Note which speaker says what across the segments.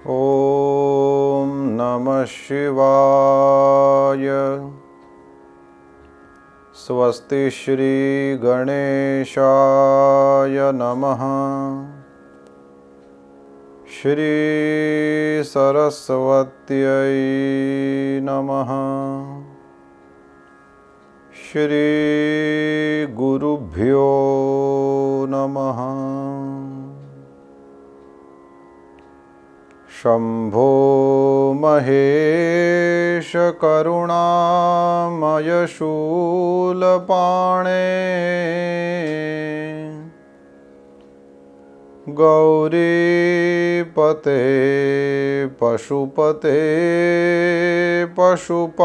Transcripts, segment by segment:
Speaker 1: ॐ नमः शिवाय। स्वस्ति श्री गणेशाय नमः। श्री सरस्वत्यै नमः। श्री गुरुभ्यो नमः। शम्भो महेश करुणामय शूलपाणे गौरीपते पशुपते पशुपाशनाशिन्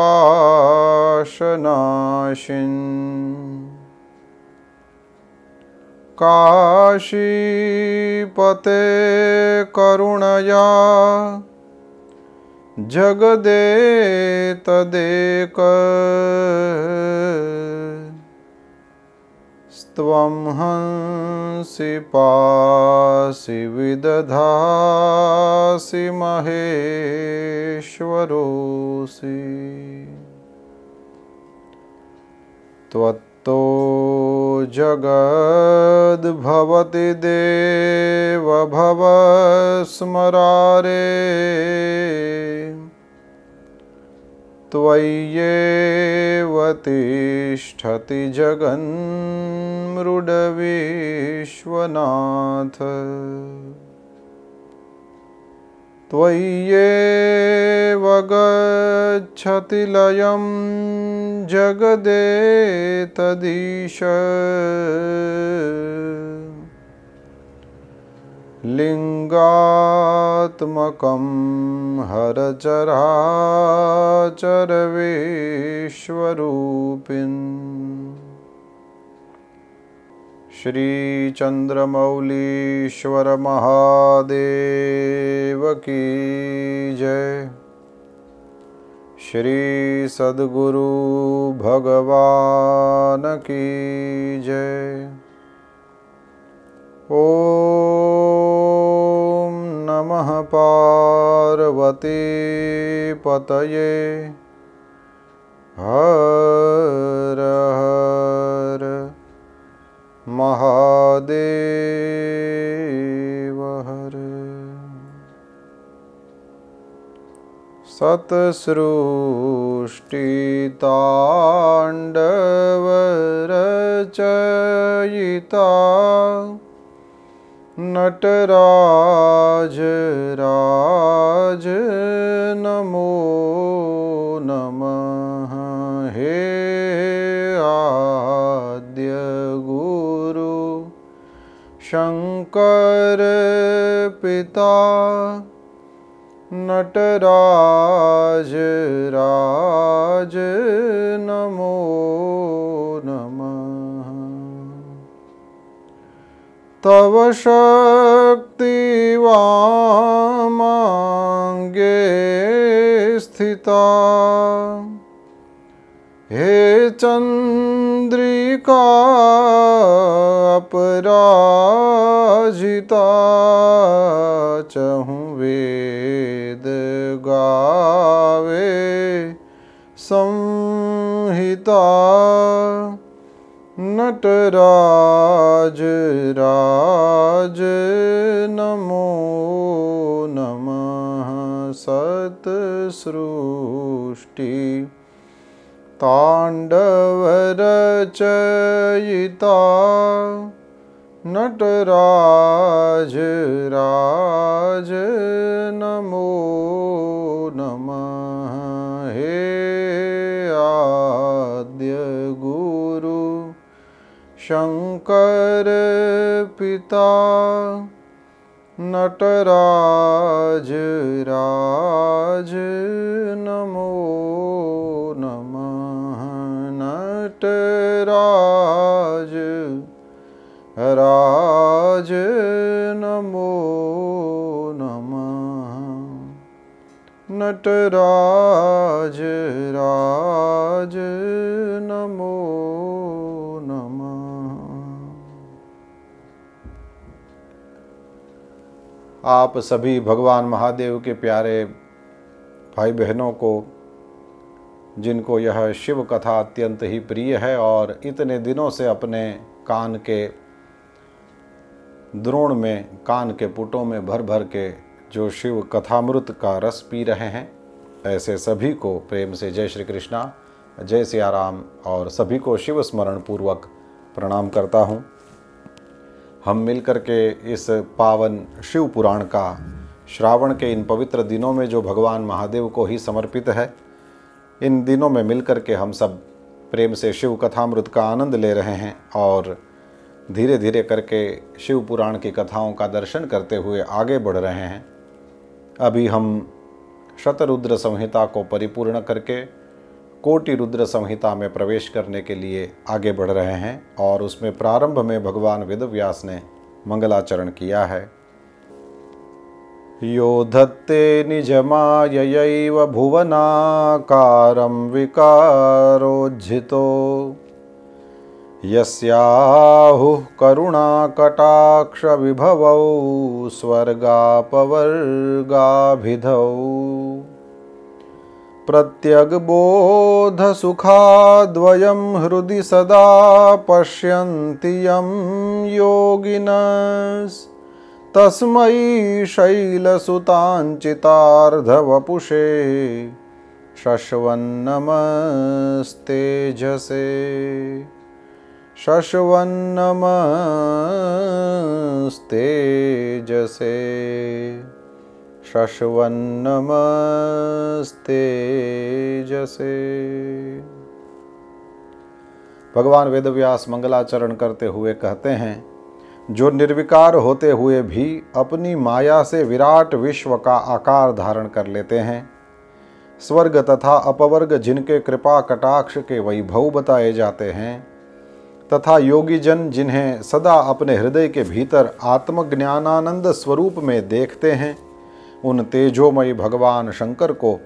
Speaker 1: काशीपते करुणया जगदेतदेक स्त्वं हंसि पासि विदधासि महेश्वरोऽसि। त्वत्तो जगद्भवति देवभव स्मरारे त्वय्येव तिष्ठति जगन्मृडविश्वनाथ। त्वय्येव गच्छति लयं जगदेतदीश। लिङ्गात्मकं हरचराचरविश्वरूपिन्। श्रीचन्द्रमौलीश्वर महादेव की जय। श्री सद्गुरु भगवान की जय। ॐ नमः पार्वती पतये हर हर महादेव हर। सत्सृष्टिताण्डवरचयिता नटराज राज नमो नमः। हे आद्य गुरु शंकर पिता नटराज राज नमो नमः। तव शक्ति वामांगे स्थिता हे चंद्रिका अपराजिता। चहु वेद गावे संहिता नटराज राज नमो नमः। सत्सृष्टि ताण्डवरचयिता नटराज राज नमो नमः। हे आद्य गुरु शंकर पिता नटराज राज नमो नमः। नटराज राज नमो नमः। नटराज राज नमो नमः। आप सभी भगवान महादेव के प्यारे भाई बहनों को, जिनको यह शिव कथा अत्यंत ही प्रिय है और इतने दिनों से अपने कान के द्रोण में, कान के पुटों में भर भर के जो शिव कथामृत का रस पी रहे हैं, ऐसे सभी को प्रेम से जय श्री कृष्णा, जय सिया राम और सभी को शिव स्मरण पूर्वक प्रणाम करता हूँ। हम मिलकर के इस पावन शिव पुराण का श्रावण के इन पवित्र दिनों में, जो भगवान महादेव को ही समर्पित है, इन दिनों में मिलकर के हम सब प्रेम से शिव कथामृत का आनंद ले रहे हैं और धीरे धीरे करके शिव पुराण की कथाओं का दर्शन करते हुए आगे बढ़ रहे हैं। अभी हम शतरुद्र संहिता को परिपूर्ण करके कोटि रुद्र संहिता में प्रवेश करने के लिए आगे बढ़ रहे हैं और उसमें प्रारंभ में भगवान वेदव्यास ने मंगलाचरण किया है। यो धत्ते निजमाययैव भुवनाकारं विकारोज्झितो यस्याहुः करुणाकटाक्षविभवौ स्वर्गापवर्गाभिधौ प्रत्यग्बोधसुखाद्वयं हृदि सदा पश्यन्ति यं योगिनः तस्मै शैलसुताञ्चितार्धवपुषे शश्वन्नमस्तेजसे शश्वन्नमस्तेजसे शश्वन्नमस्तेजसे। भगवान वेदव्यास मंगलाचरण करते हुए कहते हैं, जो निर्विकार होते हुए भी अपनी माया से विराट विश्व का आकार धारण कर लेते हैं, स्वर्ग तथा अपवर्ग जिनके कृपा कटाक्ष के वैभव बताए जाते हैं, तथा योगी जन जिन्हें सदा अपने हृदय के भीतर आत्मज्ञानानंद स्वरूप में देखते हैं, उन तेजोमयी भगवान शंकर को,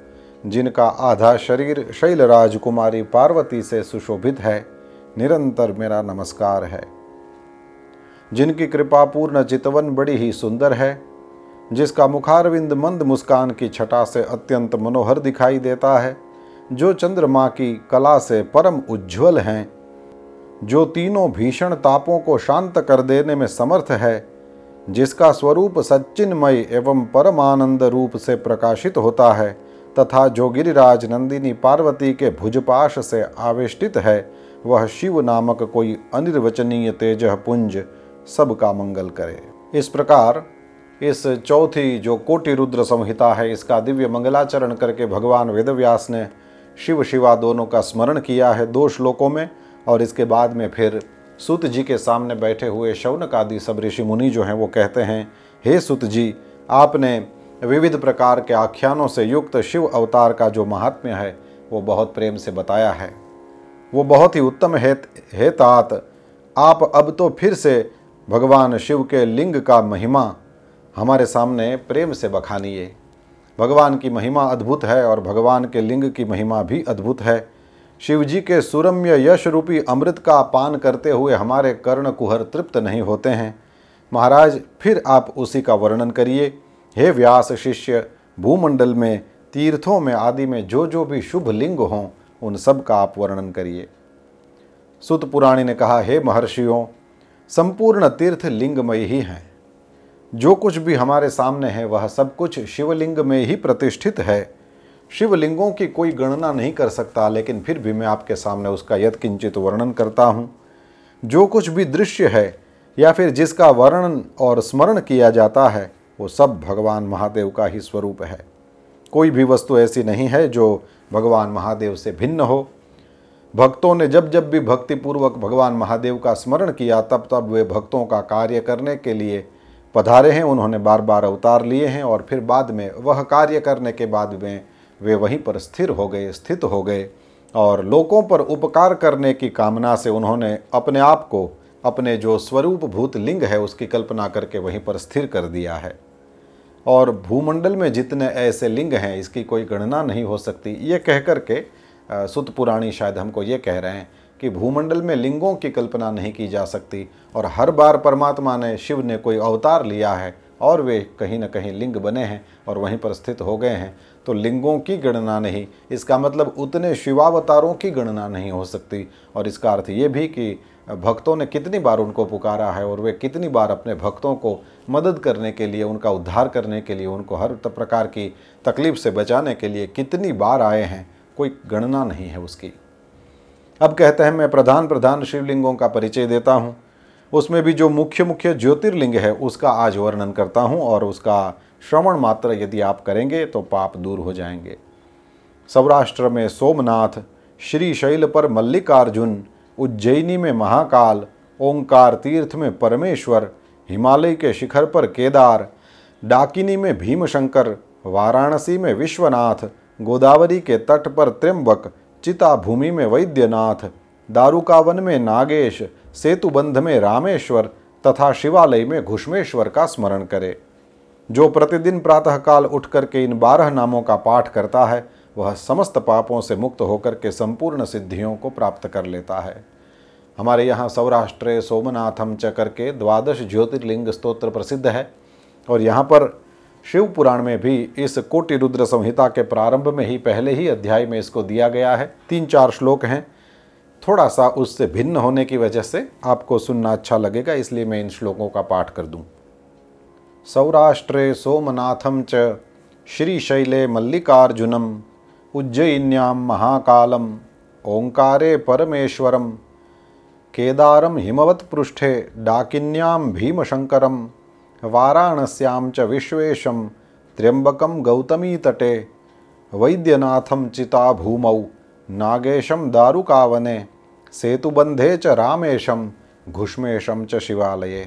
Speaker 1: जिनका आधा शरीर शैलराज कुमारी पार्वती से सुशोभित है, निरंतर मेरा नमस्कार है। जिनकी कृपा पूर्ण चितवन बड़ी ही सुंदर है, जिसका मुखारविंद मंद मुस्कान की छटा से अत्यंत मनोहर दिखाई देता है, जो चंद्रमा की कला से परम उज्ज्वल हैं, जो तीनों भीषण तापों को शांत कर देने में समर्थ है, जिसका स्वरूप सच्चिन्मय एवं परमानंद रूप से प्रकाशित होता है, तथा जो गिरिराज नंदिनी पार्वती के भुजपाश से आवेष्टित है, वह शिव नामक कोई अनिर्वचनीय तेजः पुंज सबका मंगल करे। इस प्रकार इस चौथी जो कोटि रुद्र संहिता है, इसका दिव्य मंगलाचरण करके भगवान वेदव्यास ने शिव शिवा दोनों का स्मरण किया है 2 श्लोकों में, और इसके बाद में फिर सूत जी के सामने बैठे हुए शौनक आदि सब ऋषि मुनि जो हैं वो कहते हैं, हे सूत जी, आपने विविध प्रकार के आख्यानों से युक्त शिव अवतार का जो महात्म्य है वो बहुत प्रेम से बताया है, वो बहुत ही उत्तम है तात। आप अब तो फिर से भगवान शिव के लिंग का महिमा हमारे सामने प्रेम से बखानिए। भगवान की महिमा अद्भुत है और भगवान के लिंग की महिमा भी अद्भुत है। शिवजी के सुरम्य यश रूपी अमृत का पान करते हुए हमारे कर्ण कुहर तृप्त नहीं होते हैं। महाराज, फिर आप उसी का वर्णन करिए। हे व्यास शिष्य, भूमंडल में, तीर्थों में आदि में जो जो भी शुभ लिंग हों, उन सब का आप वर्णन करिए। सुत पुराणी ने कहा, हे महर्षियों, संपूर्ण तीर्थ लिंगमय ही हैं। जो कुछ भी हमारे सामने है वह सब कुछ शिवलिंग में ही प्रतिष्ठित है। शिवलिंगों की कोई गणना नहीं कर सकता, लेकिन फिर भी मैं आपके सामने उसका यत्किंचित वर्णन करता हूँ। जो कुछ भी दृश्य है या फिर जिसका वर्णन और स्मरण किया जाता है, वो सब भगवान महादेव का ही स्वरूप है। कोई भी वस्तु ऐसी नहीं है जो भगवान महादेव से भिन्न हो। भक्तों ने जब जब भी भक्तिपूर्वक भगवान महादेव का स्मरण किया, तब तब वे भक्तों का कार्य करने के लिए पधारे हैं। उन्होंने बार बार अवतार लिए हैं और फिर बाद में वह कार्य करने के बाद में वे वहीं पर स्थिर हो गए, स्थित हो गए, और लोगों पर उपकार करने की कामना से उन्होंने अपने आप को अपने जो स्वरूप भूत लिंग है उसकी कल्पना करके वहीं पर स्थिर कर दिया है। और भूमंडल में जितने ऐसे लिंग हैं इसकी कोई गणना नहीं हो सकती। ये कह कर के सुत पुराणी शायद हमको ये कह रहे हैं कि भूमंडल में लिंगों की कल्पना नहीं की जा सकती, और हर बार परमात्मा ने, शिव ने कोई अवतार लिया है और वे कहीं न कहीं लिंग बने हैं और वहीं पर स्थित हो गए हैं, तो लिंगों की गणना नहीं, इसका मतलब उतने शिवावतारों की गणना नहीं हो सकती। और इसका अर्थ ये भी कि भक्तों ने कितनी बार उनको पुकारा है और वे कितनी बार अपने भक्तों को मदद करने के लिए, उनका उद्धार करने के लिए, उनको हर प्रकार की तकलीफ से बचाने के लिए कितनी बार आए हैं, कोई गणना नहीं है उसकी। अब कहते हैं मैं प्रधान प्रधान शिवलिंगों का परिचय देता हूँ। उसमें भी जो मुख्य मुख्य ज्योतिर्लिंग है उसका आज वर्णन करता हूँ, और उसका श्रवण मात्र यदि आप करेंगे तो पाप दूर हो जाएंगे। सौराष्ट्र में सोमनाथ, श्रीशैल पर मल्लिकार्जुन, उज्जैनी में महाकाल, ओंकार तीर्थ में परमेश्वर, हिमालय के शिखर पर केदार, डाकिनी में भीमशंकर, वाराणसी में विश्वनाथ, गोदावरी के तट पर त्र्यंबक, चिता भूमि में वैद्यनाथ, दारुकावन में नागेश, सेतुबंध में रामेश्वर तथा शिवालय में घुष्मेश्वर का स्मरण करे। जो प्रतिदिन प्रातःकाल उठ करके इन 12 नामों का पाठ करता है वह समस्त पापों से मुक्त होकर के संपूर्ण सिद्धियों को प्राप्त कर लेता है। हमारे यहाँ सौराष्ट्रे सोमनाथम च करके 12 ज्योतिर्लिंग स्तोत्र प्रसिद्ध है, और यहाँ पर शिव पुराण में भी इस कोटि रुद्र संहिता के प्रारंभ में ही पहले ही अध्याय में इसको दिया गया है। 3-4 श्लोक हैं, थोड़ा सा उससे भिन्न होने की वजह से आपको सुनना अच्छा लगेगा, इसलिए मैं इन श्लोकों का पाठ कर दूं। सौराष्ट्रे सोमनाथम च श्रीशैले मल्लिकार्जुनम, उज्जयिन्यां महाकालम, ओंकारे परमेश्वरम, केदारम हिमवत्पृष्ठे, डाकिन्यां भीमशंकरम, वाराणस्यां च विश्वेशं, त्र्यंबकं गौतमी तटे, वैद्यनाथं चिता भूमौ, नागेशं दारुकावने, सेतुबंधे च रामेशं, घुष्मेशं च शिवालये।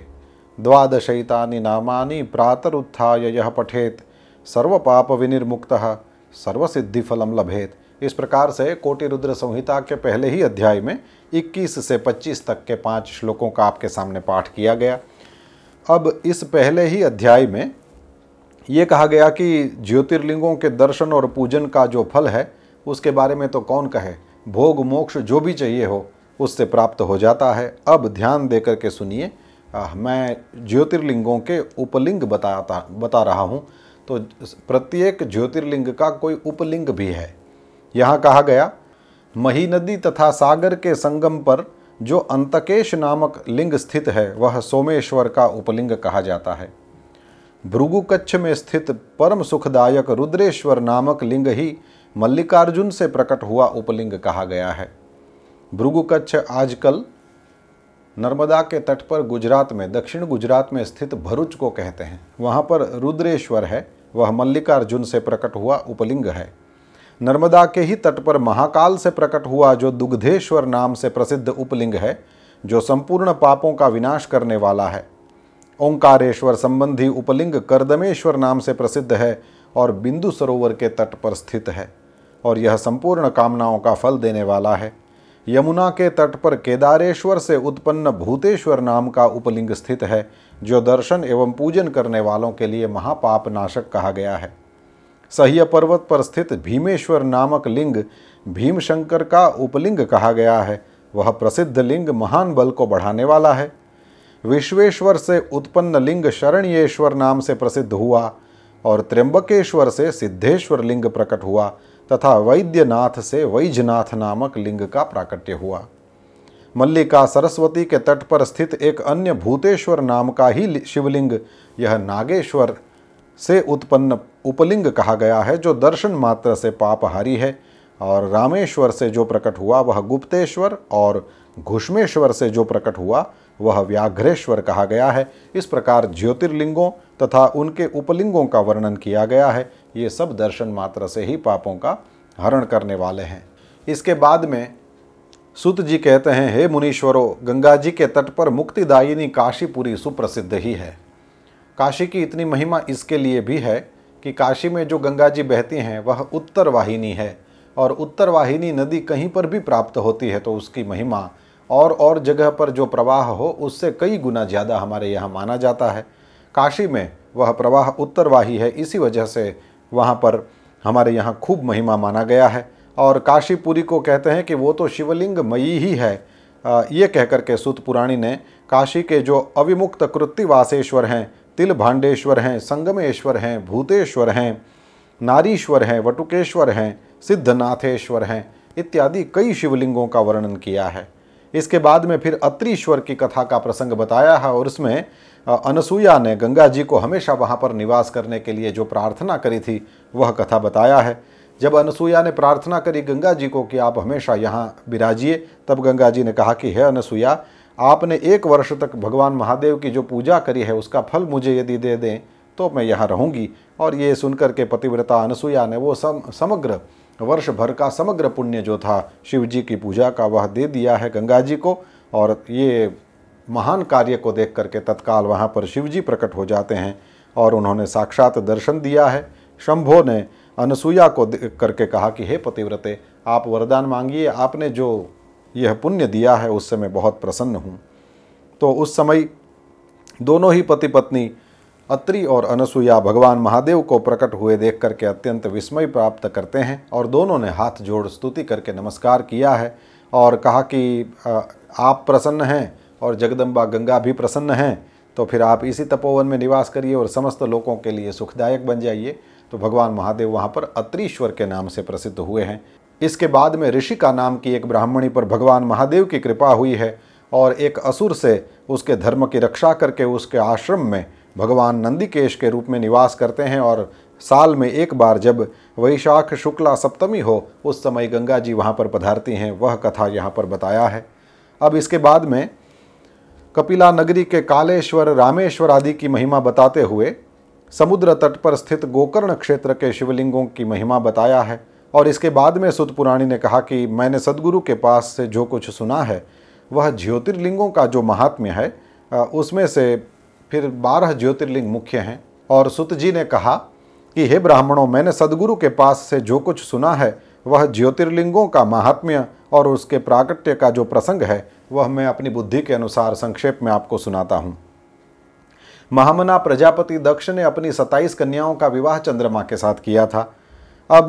Speaker 1: 12 नामानि प्रातरुत्थाय यः पठेत्, सर्वपाप विनिर्मुक्तः सर्वसिद्धिफलं लभेत। इस प्रकार से कोटि रुद्र संहिता के पहले ही अध्याय में 21 से 25 तक के 5 श्लोकों का आपके सामने पाठ किया गया। अब इस पहले ही अध्याय में ये कहा गया कि ज्योतिर्लिंगों के दर्शन और पूजन का जो फल है उसके बारे में तो कौन कहे, भोग मोक्ष जो भी चाहिए हो उससे प्राप्त हो जाता है। अब ध्यान देकर के सुनिए, मैं ज्योतिर्लिंगों के उपलिंग बता रहा हूँ। तो प्रत्येक ज्योतिर्लिंग का कोई उपलिंग भी है। यहाँ कहा गया मही नदी तथा सागर के संगम पर जो अंतकेश नामक लिंग स्थित है वह सोमेश्वर का उपलिंग कहा जाता है। भृगुकच्छ में स्थित परम सुखदायक रुद्रेश्वर नामक लिंग ही मल्लिकार्जुन से प्रकट हुआ उपलिंग कहा गया है। भृगुकच्छ आजकल नर्मदा के तट पर गुजरात में, दक्षिण गुजरात में स्थित भरूच को कहते हैं। वहाँ पर रुद्रेश्वर है, वह मल्लिकार्जुन से प्रकट हुआ उपलिंग है। नर्मदा के ही तट पर महाकाल से प्रकट हुआ जो दुग्धेश्वर नाम से प्रसिद्ध उपलिंग है, जो संपूर्ण पापों का विनाश करने वाला है। ओंकारेश्वर संबंधी उपलिंग कर्दमेश्वर नाम से प्रसिद्ध है और बिंदु सरोवर के तट पर स्थित है, और यह संपूर्ण कामनाओं का फल देने वाला है। यमुना के तट पर केदारेश्वर से उत्पन्न भूतेश्वर नाम का उपलिंग स्थित है, जो दर्शन एवं पूजन करने वालों के लिए महापाप नाशक कहा गया है। सह्य पर्वत पर स्थित भीमेश्वर नामक लिंग भीमशंकर का उपलिंग कहा गया है। वह प्रसिद्ध लिंग महान बल को बढ़ाने वाला है। विश्वेश्वर से उत्पन्न लिंग शरण्येश्वर नाम से प्रसिद्ध हुआ, और त्र्यंबकेश्वर से सिद्धेश्वर लिंग प्रकट हुआ तथा वैद्यनाथ से वैजनाथ नामक लिंग का प्राकट्य हुआ। मल्लिका सरस्वती के तट पर स्थित एक अन्य भूतेश्वर नाम का ही शिवलिंग, यह नागेश्वर से उत्पन्न उपलिंग कहा गया है, जो दर्शन मात्र से पापहारी है। और रामेश्वर से जो प्रकट हुआ वह गुप्तेश्वर, और घुष्मेश्वर से जो प्रकट हुआ वह व्याघ्रेश्वर कहा गया है। इस प्रकार ज्योतिर्लिंगों तथा उनके उपलिंगों का वर्णन किया गया है। ये सब दर्शन मात्र से ही पापों का हरण करने वाले हैं। इसके बाद में सुत जी कहते हैं, हे मुनीश्वरों, गंगा जी के तट पर मुक्तिदायिनी काशीपुरी सुप्रसिद्ध ही है। काशी की इतनी महिमा इसके लिए भी है कि काशी में जो गंगा जी बहती हैं वह उत्तर वाहिनी है, और उत्तर वाहिनी नदी कहीं पर भी प्राप्त होती है तो उसकी महिमा और जगह पर जो प्रवाह हो उससे कई गुना ज़्यादा हमारे यहाँ माना जाता है। काशी में वह प्रवाह उत्तरवाही है, इसी वजह से वहाँ पर हमारे यहाँ खूब महिमा माना गया है। और काशीपुरी को कहते हैं कि वो तो शिवलिंग मयी ही है। ये कहकर के सूत पुराणी ने काशी के जो अविमुक्त कृत्तिवासेश्वर हैं तिल भांडेश्वर हैं, संगमेश्वर हैं, भूतेश्वर हैं, नारीश्वर हैं, वटुकेश्वर हैं, सिद्धनाथेश्वर हैं इत्यादि कई शिवलिंगों का वर्णन किया है। इसके बाद में फिर अत्रीश्वर की कथा का प्रसंग बताया है और उसमें अनसुईया ने गंगा जी को हमेशा वहाँ पर निवास करने के लिए जो प्रार्थना करी थी वह कथा बताया है। जब अनसुईया ने प्रार्थना करी गंगा जी को कि आप हमेशा यहाँ विराजिए, तब गंगा जी ने कहा कि हे अनसुईया, आपने 1 वर्ष तक भगवान महादेव की जो पूजा करी है उसका फल मुझे यदि दे दें तो मैं यहाँ रहूँगी। और ये सुनकर के पतिव्रता अनसुईया ने वो समग्र वर्ष भर का समग्र पुण्य जो था शिव जी की पूजा का वह दे दिया है गंगा जी को। और ये महान कार्य को देख करके तत्काल वहाँ पर शिव जी प्रकट हो जाते हैं और उन्होंने साक्षात दर्शन दिया है। शंभो ने अनसुईया को देख करके कहा कि हे पतिव्रते, आप वरदान मांगिए, आपने जो यह पुण्य दिया है उससे मैं बहुत प्रसन्न हूँ। तो उस समय दोनों ही पति पत्नी अत्रि और अनसुईया भगवान महादेव को प्रकट हुए देख करके अत्यंत विस्मय प्राप्त करते हैं और दोनों ने हाथ जोड़ स्तुति करके नमस्कार किया है और कहा कि आप प्रसन्न हैं और जगदम्बा गंगा भी प्रसन्न हैं, तो फिर आप इसी तपोवन में निवास करिए और समस्त लोगों के लिए सुखदायक बन जाइए। तो भगवान महादेव वहाँ पर अत्रीश्वर के नाम से प्रसिद्ध हुए हैं। इसके बाद में ऋषिका नाम की एक ब्राह्मणी पर भगवान महादेव की कृपा हुई है और एक असुर से उसके धर्म की रक्षा करके उसके आश्रम में भगवान नंदिकेश के रूप में निवास करते हैं और साल में एक बार जब वैशाख शुक्ला सप्तमी हो उस समय गंगा जी वहाँ पर पधारती हैं। वह कथा यहाँ पर बताया है। अब इसके बाद में कपिला नगरी के कालेश्वर, रामेश्वर आदि की महिमा बताते हुए समुद्र तट पर स्थित गोकर्ण क्षेत्र के शिवलिंगों की महिमा बताया है। और इसके बाद में सुत पुराणी ने कहा कि मैंने सद्गुरु के पास से जो कुछ सुना है वह ज्योतिर्लिंगों का जो महात्म्य है उसमें से फिर 12 ज्योतिर्लिंग मुख्य हैं। और सुत जी ने कहा कि हे ब्राह्मणों, मैंने सद्गुरु के पास से जो कुछ सुना है वह ज्योतिर्लिंगों का महात्म्य और उसके प्राकट्य का जो प्रसंग है वह मैं अपनी बुद्धि के अनुसार संक्षेप में आपको सुनाता हूँ। महामना प्रजापति दक्ष ने अपनी 27 कन्याओं का विवाह चंद्रमा के साथ किया था। अब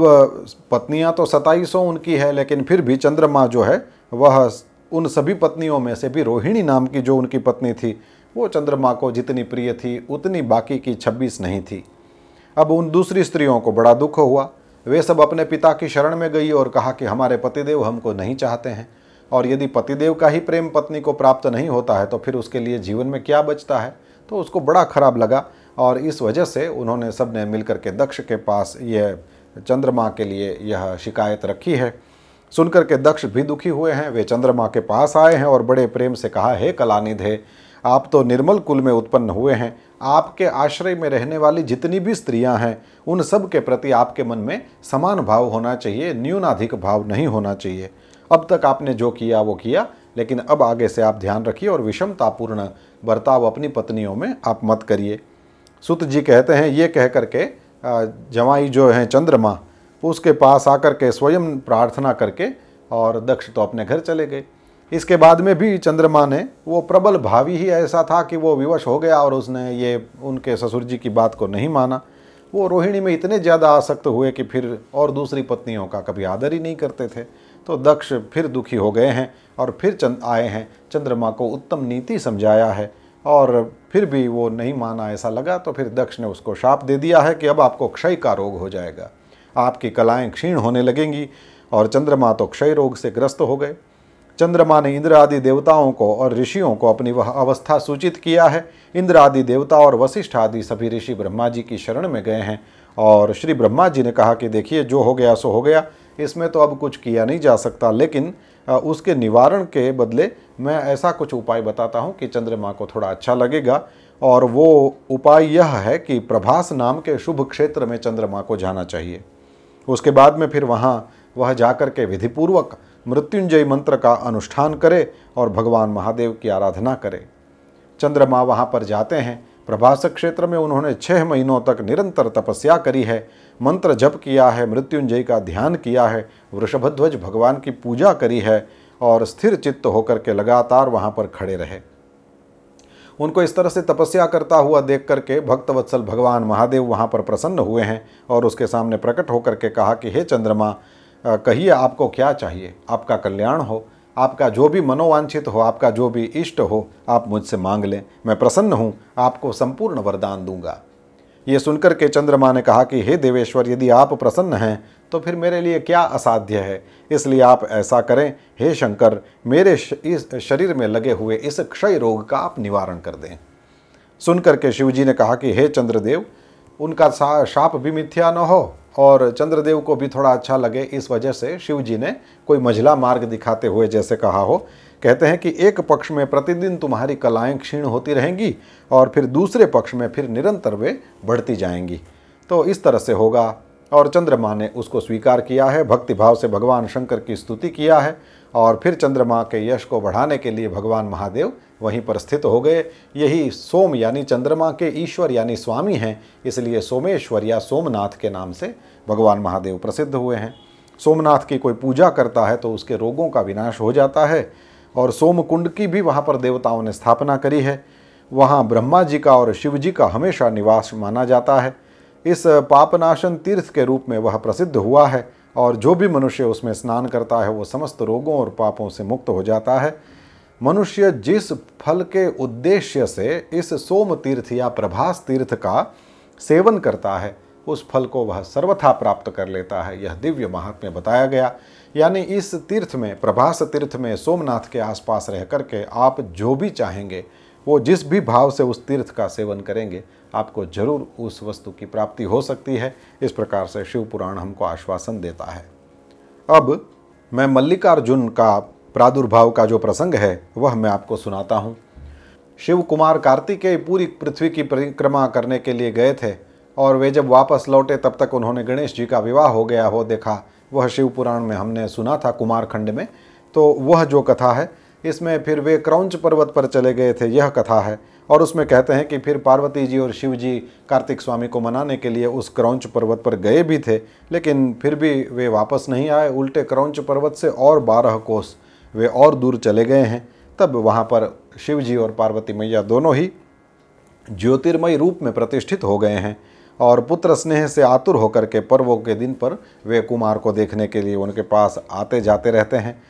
Speaker 1: पत्नियां तो 27 उनकी है, लेकिन फिर भी चंद्रमा जो है वह उन सभी पत्नियों में से भी रोहिणी नाम की जो उनकी पत्नी थी वो चंद्रमा को जितनी प्रिय थी उतनी बाकी की 26 नहीं थी। अब उन दूसरी स्त्रियों को बड़ा दुख हुआ। वे सब अपने पिता की शरण में गई और कहा कि हमारे पतिदेव हमको नहीं चाहते हैं, और यदि पतिदेव का ही प्रेम पत्नी को प्राप्त नहीं होता है तो फिर उसके लिए जीवन में क्या बचता है। तो उसको बड़ा खराब लगा और इस वजह से उन्होंने सब ने मिलकर के दक्ष के पास यह चंद्रमा के लिए यह शिकायत रखी है। सुनकर के दक्ष भी दुखी हुए हैं। वे चंद्रमा के पास आए हैं और बड़े प्रेम से कहा, हे कलानिधे, आप तो निर्मल कुल में उत्पन्न हुए हैं। आपके आश्रय में रहने वाली जितनी भी स्त्रियां हैं उन सब के प्रति आपके मन में समान भाव होना चाहिए, न्यूनाधिक भाव नहीं होना चाहिए। अब तक आपने जो किया वो किया, लेकिन अब आगे से आप ध्यान रखिए और विषमतापूर्ण बर्ताव अपनी पत्नियों में आप मत करिए। सुत जी कहते हैं, ये कह करके जवाई जो हैं चंद्रमा उसके पास आकर के स्वयं प्रार्थना करके और दक्ष तो अपने घर चले गए। इसके बाद में भी चंद्रमा ने वो प्रबल भावी ही ऐसा था कि वो विवश हो गया और उसने ये उनके ससुर जी की बात को नहीं माना। वो रोहिणी में इतने ज़्यादा आसक्त हुए कि फिर और दूसरी पत्नियों का कभी आदर ही नहीं करते थे। तो दक्ष फिर दुखी हो गए हैं और फिर आए हैं, चंद्रमा को उत्तम नीति समझाया है और फिर भी वो नहीं माना। ऐसा लगा तो फिर दक्ष ने उसको शाप दे दिया है कि अब आपको क्षय का रोग हो जाएगा, आपकी कलाएं क्षीण होने लगेंगी। और चंद्रमा तो क्षय रोग से ग्रस्त हो गए। चंद्रमा ने इंद्र आदि देवताओं को और ऋषियों को अपनी वह अवस्था सूचित किया है। इंद्र आदि देवता और वशिष्ठ आदि सभी ऋषि ब्रह्मा जी की शरण में गए हैं और श्री ब्रह्मा जी ने कहा कि देखिए, जो हो गया सो हो गया, इसमें तो अब कुछ किया नहीं जा सकता, लेकिन उसके निवारण के बदले मैं ऐसा कुछ उपाय बताता हूँ कि चंद्रमा को थोड़ा अच्छा लगेगा। और वो उपाय यह है कि प्रभास नाम के शुभ क्षेत्र में चंद्रमा को जाना चाहिए। उसके बाद में फिर वह जाकर के विधिपूर्वक मृत्युंजय मंत्र का अनुष्ठान करे और भगवान महादेव की आराधना करे। चंद्रमा वहाँ पर जाते हैं। प्रभास क्षेत्र में उन्होंने 6 महीनों तक निरंतर तपस्या करी है, मंत्र जप किया है, मृत्युंजय का ध्यान किया है, वृषभध्वज भगवान की पूजा करी है और स्थिर चित्त होकर के लगातार वहाँ पर खड़े रहे। उनको इस तरह से तपस्या करता हुआ देख करके भक्तवत्सल भगवान महादेव वहाँ पर प्रसन्न हुए हैं और उसके सामने प्रकट होकर के कहा कि हे चंद्रमा, कहिए आपको क्या चाहिए, आपका कल्याण हो, आपका जो भी मनोवांछित हो, आपका जो भी इष्ट हो, आप मुझसे मांग लें, मैं प्रसन्न हूँ, आपको संपूर्ण वरदान दूंगा। ये सुनकर के चंद्रमा ने कहा कि हे देवेश्वर, यदि आप प्रसन्न हैं तो फिर मेरे लिए क्या असाध्य है, इसलिए आप ऐसा करें, हे शंकर, मेरे इस शरीर में लगे हुए इस क्षय रोग का आप निवारण कर दें। सुनकर के शिवजी ने कहा कि हे चंद्रदेव, उनका शाप भी मिथ्या न हो और चंद्रदेव को भी थोड़ा अच्छा लगे, इस वजह से शिवजी ने कोई मंझला मार्ग दिखाते हुए जैसे कहा हो। कहते हैं कि एक पक्ष में प्रतिदिन तुम्हारी कलाएं क्षीण होती रहेंगी और फिर दूसरे पक्ष में फिर निरंतर वे बढ़ती जाएंगी, तो इस तरह से होगा। और चंद्रमा ने उसको स्वीकार किया है, भक्तिभाव से भगवान शंकर की स्तुति किया है और फिर चंद्रमा के यश को बढ़ाने के लिए भगवान महादेव वहीं पर स्थित हो गए। यही सोम यानी चंद्रमा के ईश्वर यानी स्वामी हैं, इसलिए सोमेश्वर या सोमनाथ के नाम से भगवान महादेव प्रसिद्ध हुए हैं। सोमनाथ की कोई पूजा करता है तो उसके रोगों का विनाश हो जाता है। और सोमकुंड की भी वहाँ पर देवताओं ने स्थापना करी है। वहाँ ब्रह्मा जी का और शिव जी का हमेशा निवास माना जाता है। इस पापनाशन तीर्थ के रूप में वह प्रसिद्ध हुआ है और जो भी मनुष्य उसमें स्नान करता है वो समस्त रोगों और पापों से मुक्त हो जाता है। मनुष्य जिस फल के उद्देश्य से इस सोम तीर्थ या प्रभास तीर्थ का सेवन करता है, उस फल को वह सर्वथा प्राप्त कर लेता है। यह दिव्य महात्म्य बताया गया। यानी इस तीर्थ में, प्रभास तीर्थ में, सोमनाथ के आसपास रह करके आप जो भी चाहेंगे, वो जिस भी भाव से उस तीर्थ का सेवन करेंगे, आपको जरूर उस वस्तु की प्राप्ति हो सकती है। इस प्रकार से शिव पुराण हमको आश्वासन देता है। अब मैं मल्लिकार्जुन का प्रादुर्भाव का जो प्रसंग है वह मैं आपको सुनाता हूँ। शिव कुमार कार्तिकेय पूरी पृथ्वी की परिक्रमा करने के लिए गए थे और वे जब वापस लौटे तब तक उन्होंने गणेश जी का विवाह हो गया हो देखा। वह शिव पुराण में हमने सुना था, कुमार खंड में। तो वह जो कथा है, इसमें फिर वे क्रौंच पर्वत पर चले गए थे, यह कथा है। और उसमें कहते हैं कि फिर पार्वती जी और शिव जी कार्तिक स्वामी को मनाने के लिए उस क्रौंच पर्वत पर गए भी थे, लेकिन फिर भी वे वापस नहीं आए। उल्टे क्रौंच पर्वत से और 12 कोस वे और दूर चले गए हैं। तब वहाँ पर शिव जी और पार्वती मैया दोनों ही ज्योतिर्मय रूप में प्रतिष्ठित हो गए हैं और पुत्र स्नेह से आतुर होकर के पर्वों के दिन पर वे कुमार को देखने के लिए उनके पास आते जाते रहते हैं।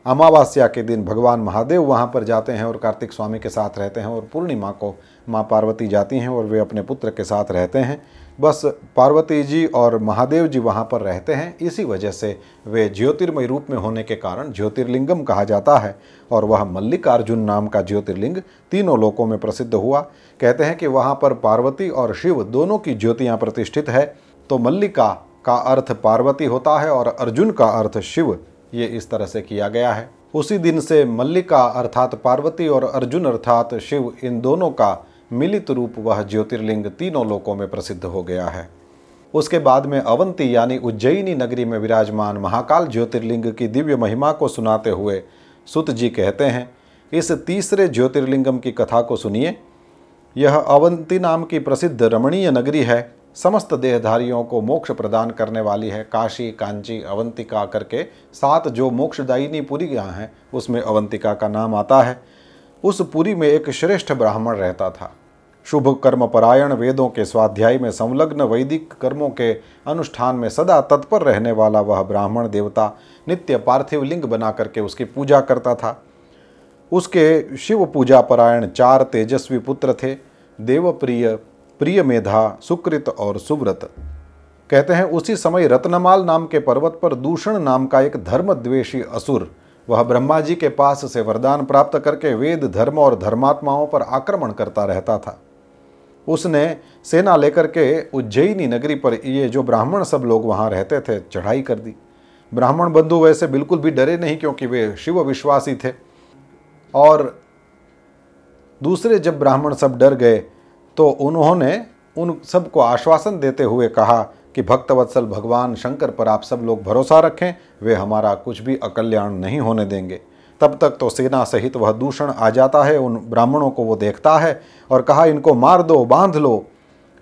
Speaker 1: अमावस्या के दिन भगवान महादेव वहाँ पर जाते हैं और कार्तिक स्वामी के साथ रहते हैं और पूर्णिमा को माँ पार्वती जाती हैं और वे अपने पुत्र के साथ रहते हैं। बस पार्वती जी और महादेव जी वहाँ पर रहते हैं, इसी वजह से वे ज्योतिर्मय रूप में होने के कारण ज्योतिर्लिंगम कहा जाता है। और वह मल्लिकार्जुन नाम का ज्योतिर्लिंग तीनों लोकों में प्रसिद्ध हुआ। कहते हैं कि वहाँ पर पार्वती और शिव दोनों की ज्योतियाँ प्रतिष्ठित है। तो मल्लिका का अर्थ पार्वती होता है और अर्जुन का अर्थ शिव, ये इस तरह से किया गया है। उसी दिन से मल्लिका अर्थात पार्वती और अर्जुन अर्थात शिव, इन दोनों का मिलित रूप वह ज्योतिर्लिंग तीनों लोकों में प्रसिद्ध हो गया है। उसके बाद में अवंती यानी उज्जैनी नगरी में विराजमान महाकाल ज्योतिर्लिंग की दिव्य महिमा को सुनाते हुए सुत जी कहते हैं, इस तीसरे ज्योतिर्लिंगम की कथा को सुनिए। यह अवंती नाम की प्रसिद्ध रमणीय नगरी है, समस्त देहधारियों को मोक्ष प्रदान करने वाली है। काशी, कांची, अवंतिका करके 7 जो मोक्षदायिनी पुरियाँ हैं उसमें अवंतिका का नाम आता है। उस पुरी में एक श्रेष्ठ ब्राह्मण रहता था। शुभ कर्म परायण, वेदों के स्वाध्याय में संलग्न, वैदिक कर्मों के अनुष्ठान में सदा तत्पर रहने वाला वह ब्राह्मण देवता नित्य पार्थिव लिंग बना करके उसकी पूजा करता था। उसके शिव पूजा परायण 4 तेजस्वी पुत्र थे, देवप्रिय, प्रिय मेधा, सुकृत और सुव्रत। कहते हैं उसी समय रत्नमाल नाम के पर्वत पर दूषण नाम का एक धर्मद्वेषी असुर, वह ब्रह्मा जी के पास से वरदान प्राप्त करके वेद, धर्म और धर्मात्माओं पर आक्रमण करता रहता था। उसने सेना लेकर के उज्जैनी नगरी पर, ये जो ब्राह्मण सब लोग वहाँ रहते थे, चढ़ाई कर दी। ब्राह्मण बंधु वैसे बिल्कुल भी डरे नहीं, क्योंकि वे शिव विश्वासी थे। और दूसरे जब ब्राह्मण सब डर गए तो उन्होंने उन सबको आश्वासन देते हुए कहा कि भक्तवत्सल भगवान शंकर पर आप सब लोग भरोसा रखें, वे हमारा कुछ भी अकल्याण नहीं होने देंगे। तब तक तो सेना सहित वह दूषण आ जाता है, उन ब्राह्मणों को वो देखता है और कहा, इनको मार दो, बांध लो।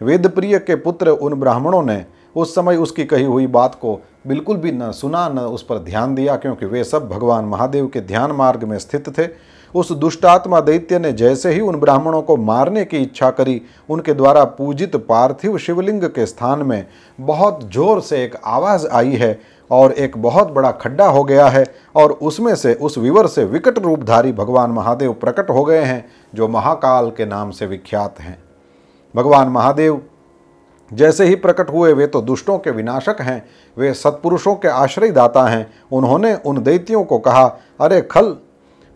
Speaker 1: वेदप्रिय के पुत्र उन ब्राह्मणों ने उस समय उसकी कही हुई बात को बिल्कुल भी न सुना, न उस पर ध्यान दिया, क्योंकि वे सब भगवान महादेव के ध्यान मार्ग में स्थित थे। उस दुष्टात्मा दैत्य ने जैसे ही उन ब्राह्मणों को मारने की इच्छा करी, उनके द्वारा पूजित पार्थिव शिवलिंग के स्थान में बहुत जोर से एक आवाज़ आई है और एक बहुत बड़ा खड्डा हो गया है और उसमें से, उस विवर से विकट रूपधारी भगवान महादेव प्रकट हो गए हैं, जो महाकाल के नाम से विख्यात हैं। भगवान महादेव जैसे ही प्रकट हुए वे तो दुष्टों के विनाशक हैं, वे सत्पुरुषों के आश्रयदाता हैं। उन्होंने उन दैत्यों को कहा, अरे खल,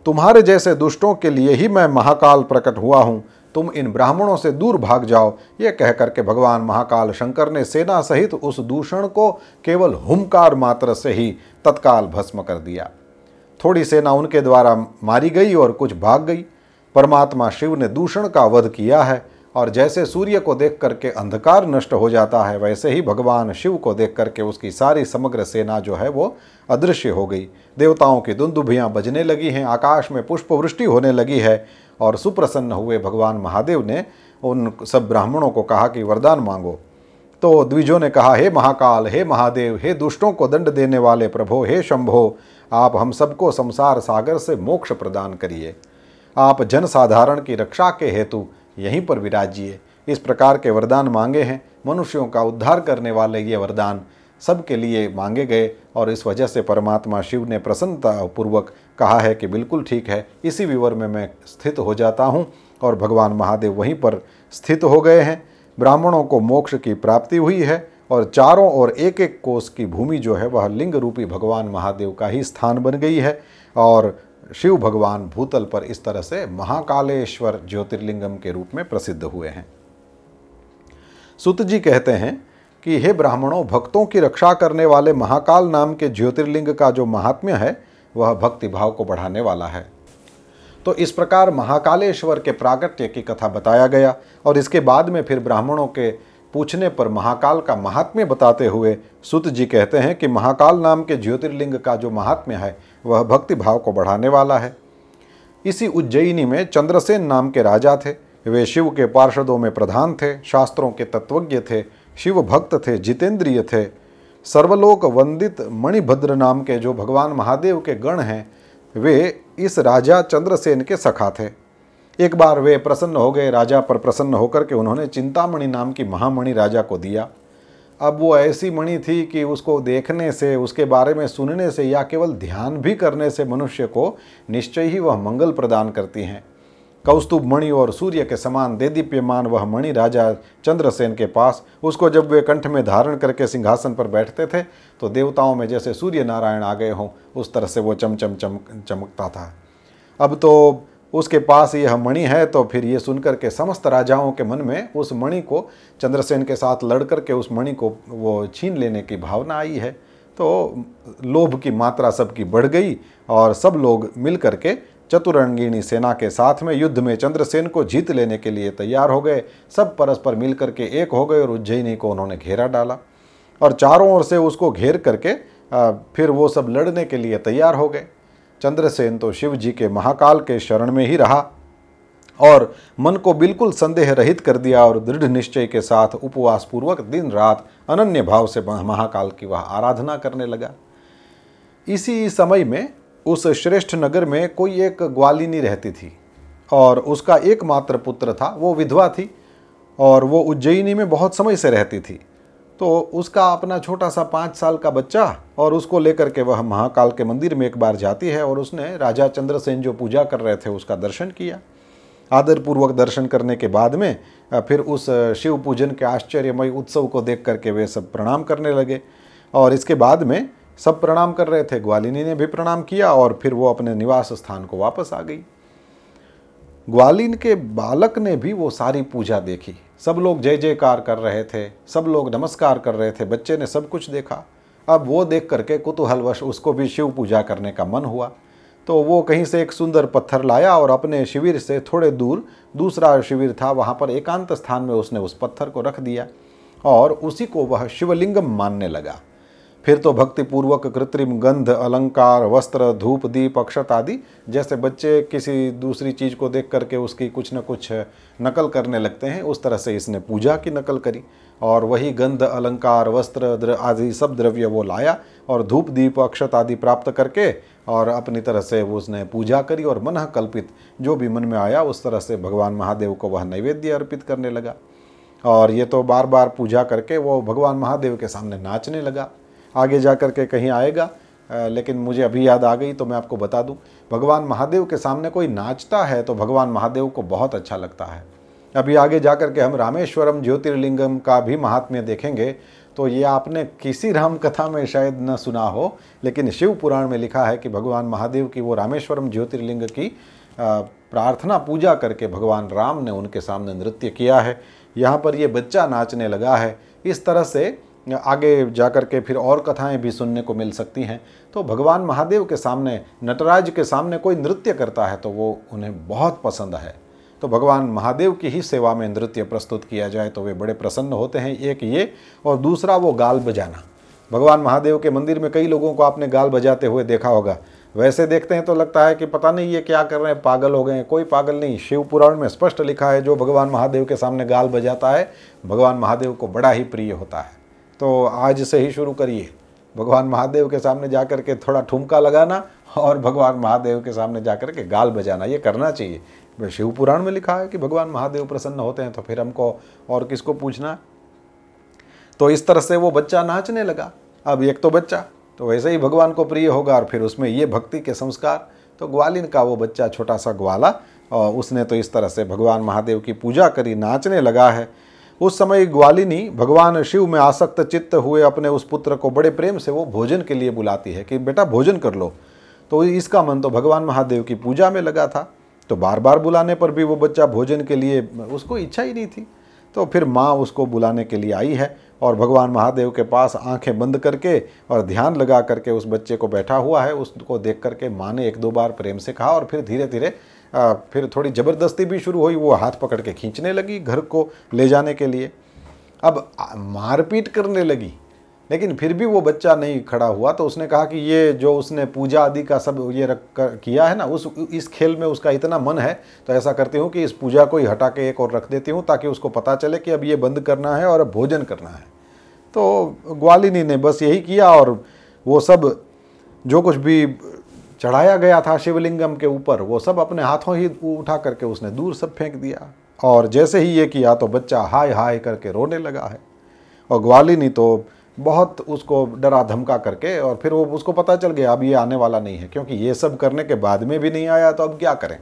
Speaker 1: तुम्हारे जैसे दुष्टों के लिए ही मैं महाकाल प्रकट हुआ हूँ, तुम इन ब्राह्मणों से दूर भाग जाओ। ये कह करके भगवान महाकाल शंकर ने सेना सहित उस दूषण को केवल हुंकार मात्र से ही तत्काल भस्म कर दिया। थोड़ी सेना उनके द्वारा मारी गई और कुछ भाग गई। परमात्मा शिव ने दूषण का वध किया है, और जैसे सूर्य को देख करके अंधकार नष्ट हो जाता है, वैसे ही भगवान शिव को देख करके उसकी सारी समग्र सेना जो है वो अदृश्य हो गई। देवताओं की दुंदुभियाँ बजने लगी हैं, आकाश में पुष्प वृष्टि होने लगी है, और सुप्रसन्न हुए भगवान महादेव ने उन सब ब्राह्मणों को कहा कि वरदान मांगो। तो द्विजों ने कहा, हे महाकाल, हे महादेव, हे दुष्टों को दंड देने वाले प्रभो, हे शंभो, आप हम सबको संसार सागर से मोक्ष प्रदान करिए। आप जन साधारण की रक्षा के हेतु यहीं पर विराजिए। इस प्रकार के वरदान मांगे हैं। मनुष्यों का उद्धार करने वाले ये वरदान सबके लिए मांगे गए, और इस वजह से परमात्मा शिव ने प्रसन्नतापूर्वक कहा है कि बिल्कुल ठीक है, इसी विवर में मैं स्थित हो जाता हूँ। और भगवान महादेव वहीं पर स्थित हो गए हैं। ब्राह्मणों को मोक्ष की प्राप्ति हुई है, और चारों ओर एक एक कोस की भूमि जो है वह लिंग रूपी भगवान महादेव का ही स्थान बन गई है, और शिव भगवान भूतल पर इस तरह से महाकालेश्वर ज्योतिर्लिंगम के रूप में प्रसिद्ध हुए हैं। सुत जी कहते हैं कि हे ब्राह्मणों, भक्तों की रक्षा करने वाले महाकाल नाम के ज्योतिर्लिंग का जो महात्म्य है वह भक्ति भाव को बढ़ाने वाला है। तो इस प्रकार महाकालेश्वर के प्रागट्य की कथा बताया गया, और इसके बाद में फिर ब्राह्मणों के पूछने पर महाकाल का महात्म्य बताते हुए सुत जी कहते हैं कि महाकाल नाम के ज्योतिर्लिंग का जो महात्म्य है वह भक्ति भाव को बढ़ाने वाला है। इसी उज्जैनी में चंद्रसेन नाम के राजा थे। वे शिव के पार्षदों में प्रधान थे, शास्त्रों के तत्वज्ञ थे, शिव भक्त थे, जितेंद्रिय थे। सर्वलोक वंदित मणिभद्र नाम के जो भगवान महादेव के गण हैं, वे इस राजा चंद्रसेन के सखा थे। एक बार वे प्रसन्न हो गए, राजा पर प्रसन्न होकर के उन्होंने चिंतामणि नाम की महामणि राजा को दिया। अब वो ऐसी मणि थी कि उसको देखने से, उसके बारे में सुनने से या केवल ध्यान भी करने से मनुष्य को निश्चय ही वह मंगल प्रदान करती हैं। कौस्तुभ मणि और सूर्य के समान देदीप्यमान वह मणि राजा चंद्रसेन के पास, उसको जब वे कंठ में धारण करके सिंहासन पर बैठते थे तो देवताओं में जैसे सूर्य नारायण आ गए हों उस तरह से वो चमकता था। अब तो उसके पास यह मणि है, तो फिर ये सुनकर के समस्त राजाओं के मन में उस मणि को, चंद्रसेन के साथ लड़ करके उस मणि को वो छीन लेने की भावना आई है। तो लोभ की मात्रा सबकी बढ़ गई, और सब लोग मिल करके चतुरंगिणी सेना के साथ में युद्ध में चंद्रसेन को जीत लेने के लिए तैयार हो गए। सब परस्पर मिल करके एक हो गए और उज्जैनी को उन्होंने घेरा डाला, और चारों ओर से उसको घेर करके फिर वो सब लड़ने के लिए तैयार हो गए। चंद्रसेन तो शिव जी के महाकाल के शरण में ही रहा, और मन को बिल्कुल संदेह रहित कर दिया, और दृढ़ निश्चय के साथ उपवास पूर्वक दिन रात अनन्य भाव से महाकाल की वह आराधना करने लगा। इसी समय में उस श्रेष्ठ नगर में कोई एक ग्वालिनी रहती थी, और उसका एकमात्र पुत्र था। वो विधवा थी, और वो उज्जैनी में बहुत समय से रहती थी। तो उसका अपना छोटा सा 5 साल का बच्चा, और उसको लेकर के वह महाकाल के मंदिर में एक बार जाती है, और उसने राजा चंद्रसेन जो पूजा कर रहे थे उसका दर्शन किया। आदरपूर्वक दर्शन करने के बाद में फिर उस शिव पूजन के आश्चर्यमय उत्सव को देख करके वे सब प्रणाम करने लगे, और इसके बाद में सब प्रणाम कर रहे थे, ग्वालिनी ने भी प्रणाम किया, और फिर वो अपने निवास स्थान को वापस आ गई। ग्वालिन के बालक ने भी वो सारी पूजा देखी। सब लोग जय जयकार कर रहे थे, सब लोग नमस्कार कर रहे थे, बच्चे ने सब कुछ देखा। अब वो देख करके कुतूहलवश उसको भी शिव पूजा करने का मन हुआ, तो वो कहीं से एक सुंदर पत्थर लाया, और अपने शिविर से थोड़े दूर दूसरा शिविर था, वहाँ पर एकांत स्थान में उसने उस पत्थर को रख दिया, और उसी को वह शिवलिंगम मानने लगा। फिर तो भक्तिपूर्वक कृत्रिम गंध, अलंकार, वस्त्र, धूप, दीप, अक्षत आदि, जैसे बच्चे किसी दूसरी चीज़ को देख करके उसकी कुछ न कुछ नकल करने लगते हैं, उस तरह से इसने पूजा की नकल करी, और वही गंध, अलंकार, वस्त्र आदि सब द्रव्य वो लाया, और धूप, दीप, अक्षत आदि प्राप्त करके और अपनी तरह से वो उसने पूजा करी, और मन कल्पित जो भी मन में आया उस तरह से भगवान महादेव को वह नैवेद्य अर्पित करने लगा। और ये तो बार बार पूजा करके वो भगवान महादेव के सामने नाचने लगा। आगे जा कर के कहीं आएगा, लेकिन मुझे अभी याद आ गई तो मैं आपको बता दूं। भगवान महादेव के सामने कोई नाचता है तो भगवान महादेव को बहुत अच्छा लगता है। अभी आगे जा कर के हम रामेश्वरम ज्योतिर्लिंगम का भी महात्म्य देखेंगे। तो ये आपने किसी राम कथा में शायद न सुना हो, लेकिन शिव पुराण में लिखा है कि भगवान महादेव की वो रामेश्वरम ज्योतिर्लिंग की प्रार्थना पूजा करके भगवान राम ने उनके सामने नृत्य किया है। यहाँ पर ये बच्चा नाचने लगा है। इस तरह से आगे जा कर के फिर और कथाएं भी सुनने को मिल सकती हैं। तो भगवान महादेव के सामने, नटराज के सामने कोई नृत्य करता है तो वो उन्हें बहुत पसंद है। तो भगवान महादेव की ही सेवा में नृत्य प्रस्तुत किया जाए तो वे बड़े प्रसन्न होते हैं। एक ये, और दूसरा वो गाल बजाना। भगवान महादेव के मंदिर में कई लोगों को आपने गाल बजाते हुए देखा होगा। वैसे देखते हैं तो लगता है कि पता नहीं ये क्या कर रहे हैं, पागल हो गए हैं। कोई पागल नहीं, शिव पुराण में स्पष्ट लिखा है जो भगवान महादेव के सामने गाल बजाता है भगवान महादेव को बड़ा ही प्रिय होता है। तो आज से ही शुरू करिए, भगवान महादेव के सामने जा कर के थोड़ा ठुमका लगाना और भगवान महादेव के सामने जा कर के गाल बजाना, ये करना चाहिए। शिव पुराण में लिखा है कि भगवान महादेव प्रसन्न होते हैं, तो फिर हमको और किसको पूछना। तो इस तरह से वो बच्चा नाचने लगा। अब एक तो बच्चा तो वैसे ही भगवान को प्रिय होगा, और फिर उसमें ये भक्ति के संस्कार। तो ग्वालिन का वो बच्चा, छोटा सा ग्वाला, और उसने तो इस तरह से भगवान महादेव की पूजा करी, नाचने लगा है। उस समय ग्वालिनी भगवान शिव में आसक्त चित्त हुए अपने उस पुत्र को बड़े प्रेम से वो भोजन के लिए बुलाती है कि बेटा भोजन कर लो। तो इसका मन तो भगवान महादेव की पूजा में लगा था। तो बार बार बुलाने पर भी वो बच्चा भोजन के लिए, उसको इच्छा ही नहीं थी। तो फिर माँ उसको बुलाने के लिए आई है और भगवान महादेव के पास आंखें बंद करके और ध्यान लगा करके उस बच्चे को बैठा हुआ है। उसको देख करके माँ ने एक दो बार प्रेम से कहा, और फिर धीरे धीरे फिर थोड़ी ज़बरदस्ती भी शुरू हुई। वो हाथ पकड़ के खींचने लगी घर को ले जाने के लिए। अब मारपीट करने लगी, लेकिन फिर भी वो बच्चा नहीं खड़ा हुआ। तो उसने कहा कि ये जो उसने पूजा आदि का सब ये किया है ना, इस खेल में उसका इतना मन है, तो ऐसा करती हूँ कि इस पूजा को ही हटा के एक और रख देती हूँ, ताकि उसको पता चले कि अब ये बंद करना है और अब भोजन करना है। तो ग्वालिनी ने बस यही किया, और वो सब जो कुछ भी चढ़ाया गया था शिवलिंगम के ऊपर, वो सब अपने हाथों ही उठा करके उसने दूर सब फेंक दिया। और जैसे ही ये किया तो बच्चा हाय हाय करके रोने लगा है। और ग्वालिनी तो बहुत उसको डरा धमका करके, और फिर वो उसको पता चल गया अब ये आने वाला नहीं है, क्योंकि ये सब करने के बाद में भी नहीं आया तो अब क्या करें।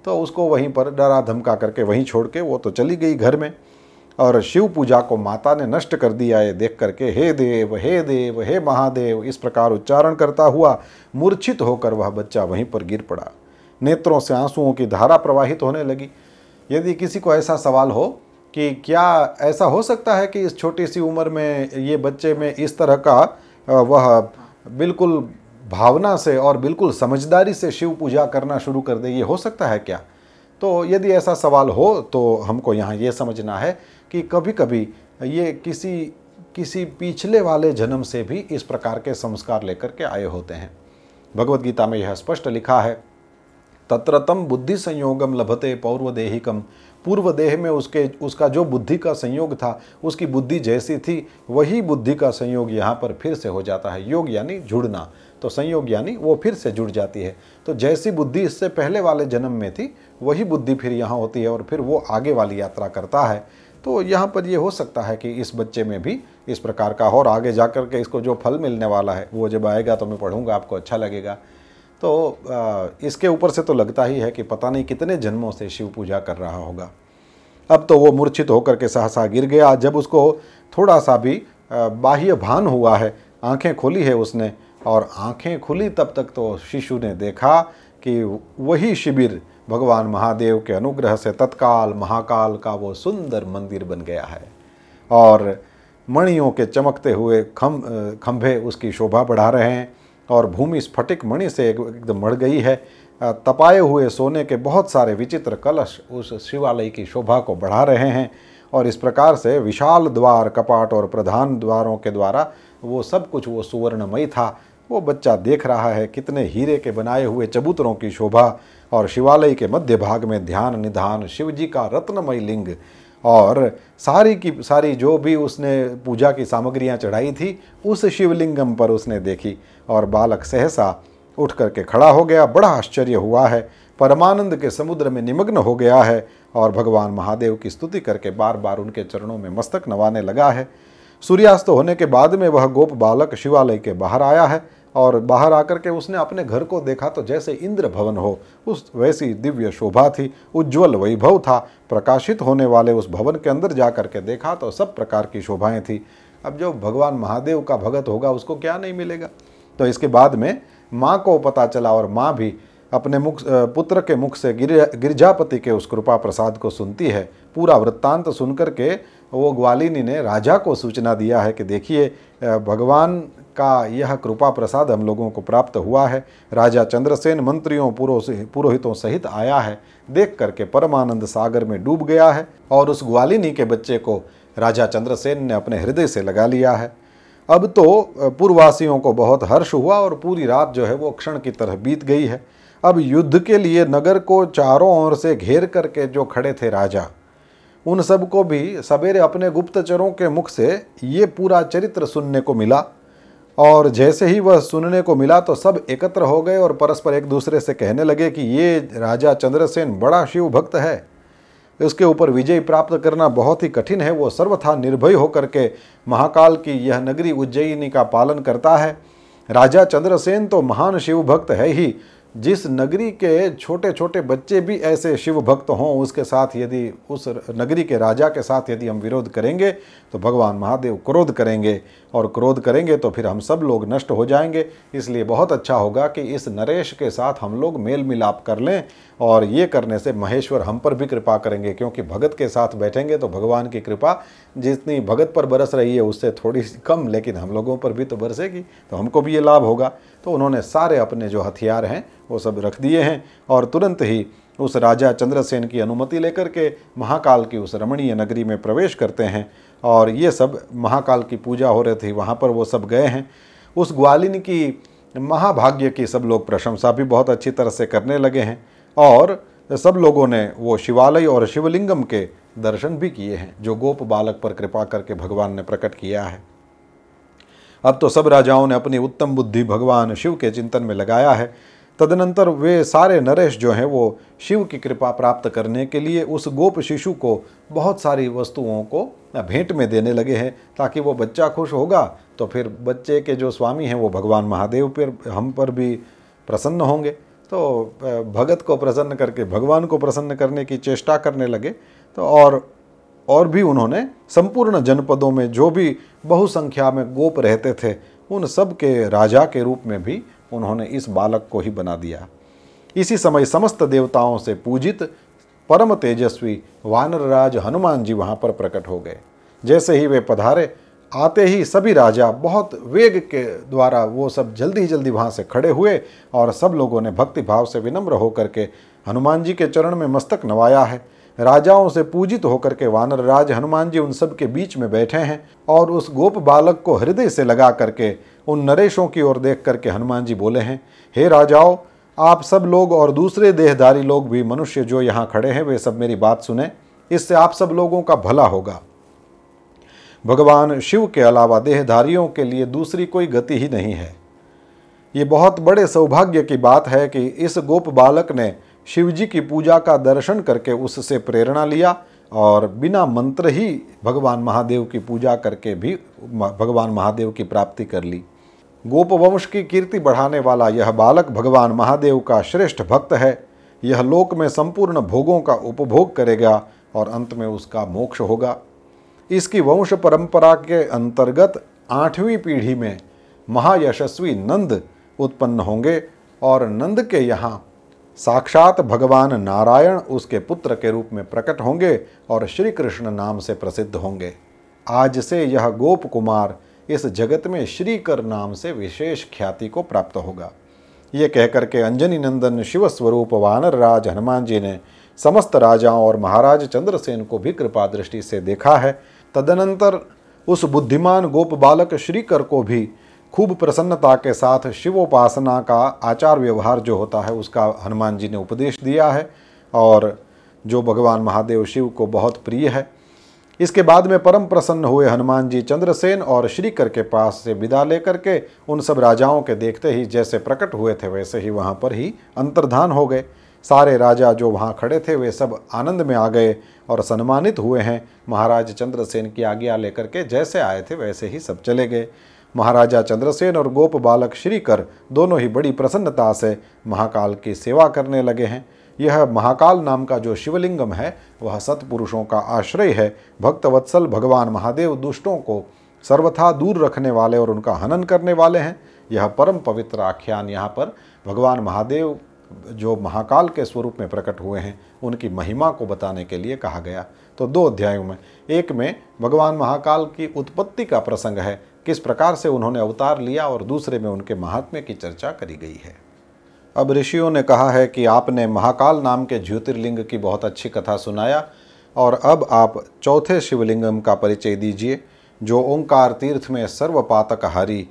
Speaker 1: तो उसको वहीं पर डरा धमका करके वहीं छोड़ के वो तो चली गई घर में। और शिव पूजा को माता ने नष्ट कर दिया है देख करके, हे देव हे देव हे महादेव, इस प्रकार उच्चारण करता हुआ मूर्छित होकर वह बच्चा वहीं पर गिर पड़ा। नेत्रों से आंसुओं की धारा प्रवाहित होने लगी। यदि किसी को ऐसा सवाल हो कि क्या ऐसा हो सकता है कि इस छोटी सी उम्र में ये बच्चे में इस तरह का वह बिल्कुल भावना से और बिल्कुल समझदारी से शिव पूजा करना शुरू कर दे, ये हो सकता है क्या? तो यदि ऐसा सवाल हो तो हमको यहाँ ये समझना है कि कभी कभी ये किसी पिछले वाले जन्म से भी इस प्रकार के संस्कार लेकर के आए होते हैं। भगवद गीता में यह स्पष्ट लिखा है, तत्र तम बुद्धि संयोगम लभते पौर्वदेहिकम। पूर्व देह में उसका जो बुद्धि का संयोग था, उसकी बुद्धि जैसी थी वही बुद्धि का संयोग यहाँ पर फिर से हो जाता है। योग यानी जुड़ना, तो संयोग यानी वो फिर से जुड़ जाती है। तो जैसी बुद्धि इससे पहले वाले जन्म में थी वही बुद्धि फिर यहाँ होती है, और फिर वो आगे वाली यात्रा करता है। तो यहाँ पर ये हो सकता है कि इस बच्चे में भी इस प्रकार का हो, और आगे जा कर के इसको जो फल मिलने वाला है वो जब आएगा तो मैं पढ़ूंगा, आपको अच्छा लगेगा। तो इसके ऊपर से तो लगता ही है कि पता नहीं कितने जन्मों से शिव पूजा कर रहा होगा। अब तो वो मूर्छित होकर के सहसा गिर गया। जब उसको थोड़ा सा भी बाह्य भान हुआ है, आंखें खोली है उसने, और आंखें खुली तब तक तो शिशु ने देखा कि वही शिविर भगवान महादेव के अनुग्रह से तत्काल महाकाल का वो सुंदर मंदिर बन गया है, और मणियों के चमकते हुए खंभे उसकी शोभा बढ़ा रहे हैं, और भूमि स्फटिक मणि से एकदम मढ़ गई है। तपाए हुए सोने के बहुत सारे विचित्र कलश उस शिवालय की शोभा को बढ़ा रहे हैं, और इस प्रकार से विशाल द्वार, कपाट और प्रधान द्वारों के द्वारा वो सब कुछ वो सुवर्णमयी था। वो बच्चा देख रहा है कितने हीरे के बनाए हुए चबूतरों की शोभा, और शिवालय के मध्य भाग में ध्यान निधान शिव जी का रत्नमय लिंग, और सारी की सारी जो भी उसने पूजा की सामग्रियां चढ़ाई थी उस शिवलिंगम पर उसने देखी, और बालक सहसा उठ करके खड़ा हो गया। बड़ा आश्चर्य हुआ है, परमानंद के समुद्र में निमग्न हो गया है, और भगवान महादेव की स्तुति करके बार बार उनके चरणों में मस्तक नवाने लगा है। सूर्यास्त होने के बाद में वह गोप बालक शिवालय के बाहर आया है और बाहर आकर के उसने अपने घर को देखा तो जैसे इंद्र भवन हो उस वैसी दिव्य शोभा थी, उज्ज्वल वैभव था। प्रकाशित होने वाले उस भवन के अंदर जा कर के देखा तो सब प्रकार की शोभाएं थी। अब जो भगवान महादेव का भगत होगा उसको क्या नहीं मिलेगा। तो इसके बाद में माँ को पता चला और माँ भी अपने पुत्र के मुख से गिरिजापति के उस कृपा प्रसाद को सुनती है। पूरा वृत्तांत सुनकर के वो ग्वालिनी ने राजा को सूचना दिया है कि देखिए भगवान का यह कृपा प्रसाद हम लोगों को प्राप्त हुआ है। राजा चंद्रसेन मंत्रियों पुरोहितों सहित आया है, देख करके परमानंद सागर में डूब गया है और उस ग्वालिनी के बच्चे को राजा चंद्रसेन ने अपने हृदय से लगा लिया है। अब तो पूर्ववासियों को बहुत हर्ष हुआ और पूरी रात जो है वो क्षण की तरह बीत गई है। अब युद्ध के लिए नगर को चारों ओर से घेर करके जो खड़े थे राजा, उन सबको भी सवेरे अपने गुप्तचरों के मुख से ये पूरा चरित्र सुनने को मिला और जैसे ही वह सुनने को मिला तो सब एकत्र हो गए और परस्पर एक दूसरे से कहने लगे कि ये राजा चंद्रसेन बड़ा शिव भक्त है, उसके ऊपर विजय प्राप्त करना बहुत ही कठिन है। वो सर्वथा निर्भय होकर के महाकाल की यह नगरी उज्जयिनी का पालन करता है। राजा चंद्रसेन तो महान शिव भक्त है ही, जिस नगरी के छोटे छोटे बच्चे भी ऐसे शिव भक्त हों उसके साथ यदि उस नगरी के राजा के साथ यदि हम विरोध करेंगे तो भगवान महादेव क्रोध करेंगे और क्रोध करेंगे तो फिर हम सब लोग नष्ट हो जाएंगे। इसलिए बहुत अच्छा होगा कि इस नरेश के साथ हम लोग मेल मिलाप कर लें और ये करने से महेश्वर हम पर भी कृपा करेंगे, क्योंकि भगत के साथ बैठेंगे तो भगवान की कृपा जितनी भगत पर बरस रही है उससे थोड़ी कम, लेकिन हम लोगों पर भी तो बरसेगी तो हमको भी ये लाभ होगा। तो उन्होंने सारे अपने जो हथियार हैं वो सब रख दिए हैं और तुरंत ही उस राजा चंद्रसेन की अनुमति लेकर के महाकाल की उस रमणीय नगरी में प्रवेश करते हैं और ये सब महाकाल की पूजा हो रही थी वहाँ पर वो सब गए हैं। उस ग्वालिनी की महाभाग्य की सब लोग प्रशंसा भी बहुत अच्छी तरह से करने लगे हैं और सब लोगों ने वो शिवालय और शिवलिंगम के दर्शन भी किए हैं जो गोप बालक पर कृपा करके भगवान ने प्रकट किया है। अब तो सब राजाओं ने अपनी उत्तम बुद्धि भगवान शिव के चिंतन में लगाया है। तदनंतर वे सारे नरेश जो हैं वो शिव की कृपा प्राप्त करने के लिए उस गोप शिशु को बहुत सारी वस्तुओं को भेंट में देने लगे हैं, ताकि वो बच्चा खुश होगा तो फिर बच्चे के जो स्वामी हैं वो भगवान महादेव पर हम पर भी प्रसन्न होंगे। तो भगत को प्रसन्न करके भगवान को प्रसन्न करने की चेष्टा करने लगे। तो और भी उन्होंने संपूर्ण जनपदों में जो भी बहुसंख्या में गोप रहते थे उन सब के राजा के रूप में भी उन्होंने इस बालक को ही बना दिया। इसी समय समस्त देवताओं से पूजित परम तेजस्वी वानरराज हनुमान जी वहाँ पर प्रकट हो गए। जैसे ही वे पधारे, आते ही सभी राजा बहुत वेग के द्वारा वो सब जल्दी जल्दी वहाँ से खड़े हुए और सब लोगों ने भक्ति भाव से विनम्र होकर के हनुमान जी के चरण में मस्तक नवाया है। राजाओं से पूजित होकर के वानरराज हनुमान जी उन सब के बीच में बैठे हैं और उस गोप बालक को हृदय से लगा करके उन नरेशों की ओर देख करके हनुमान जी बोले हैं, हे राजाओं, आप सब लोग और दूसरे देहधारी लोग भी मनुष्य जो यहाँ खड़े हैं वे सब मेरी बात सुने, इससे आप सब लोगों का भला होगा। भगवान शिव के अलावा देहधारियों के लिए दूसरी कोई गति ही नहीं है। ये बहुत बड़े सौभाग्य की बात है कि इस गोप बालक ने शिव जी की पूजा का दर्शन करके उससे प्रेरणा लिया और बिना मंत्र ही भगवान महादेव की पूजा करके भी भगवान महादेव की प्राप्ति कर ली। गोप वंश की कीर्ति बढ़ाने वाला यह बालक भगवान महादेव का श्रेष्ठ भक्त है। यह लोक में संपूर्ण भोगों का उपभोग करेगा और अंत में उसका मोक्ष होगा। इसकी वंश परंपरा के अंतर्गत 8वीं पीढ़ी में महायशस्वी नंद उत्पन्न होंगे और नंद के यहाँ साक्षात भगवान नारायण उसके पुत्र के रूप में प्रकट होंगे और श्री कृष्ण नाम से प्रसिद्ध होंगे। आज से यह गोप कुमार इस जगत में श्रीकर नाम से विशेष ख्याति को प्राप्त होगा। ये कहकर के अंजनी नंदन शिव स्वरूप वानर राज हनुमान जी ने समस्त राजाओं और महाराज चंद्रसेन को भी कृपा दृष्टि से देखा है। तदनंतर उस बुद्धिमान गोप बालक श्रीकर को भी खूब प्रसन्नता के साथ शिवोपासना का आचार व्यवहार जो होता है उसका हनुमान जी ने उपदेश दिया है और जो भगवान महादेव शिव को बहुत प्रिय है। इसके बाद में परम प्रसन्न हुए हनुमान जी चंद्रसेन और श्रीकर के पास से विदा लेकर के उन सब राजाओं के देखते ही जैसे प्रकट हुए थे वैसे ही वहाँ पर ही अंतर्धान हो गए। सारे राजा जो वहाँ खड़े थे वे सब आनंद में आ गए और सम्मानित हुए हैं। महाराज चंद्रसेन की आज्ञा लेकर के जैसे आए थे वैसे ही सब चले गए। महाराजा चंद्रसेन और गोप बालक श्रीकर दोनों ही बड़ी प्रसन्नता से महाकाल की सेवा करने लगे हैं। यह महाकाल नाम का जो शिवलिंगम है वह सत्पुरुषों का आश्रय है। भक्तवत्सल भगवान महादेव दुष्टों को सर्वथा दूर रखने वाले और उनका हनन करने वाले हैं। यह परम पवित्र आख्यान यहाँ पर भगवान महादेव जो महाकाल के स्वरूप में प्रकट हुए हैं उनकी महिमा को बताने के लिए कहा गया। तो 2 अध्यायों में, एक में भगवान महाकाल की उत्पत्ति का प्रसंग है, किस प्रकार से उन्होंने अवतार लिया, और दूसरे में उनके महात्म्य की चर्चा करी गई है। अब ऋषियों ने कहा है कि आपने महाकाल नाम के ज्योतिर्लिंग की बहुत अच्छी कथा सुनाया, और अब आप चौथे शिवलिंगम का परिचय दीजिए जो ओंकार तीर्थ में सर्वपातकहारी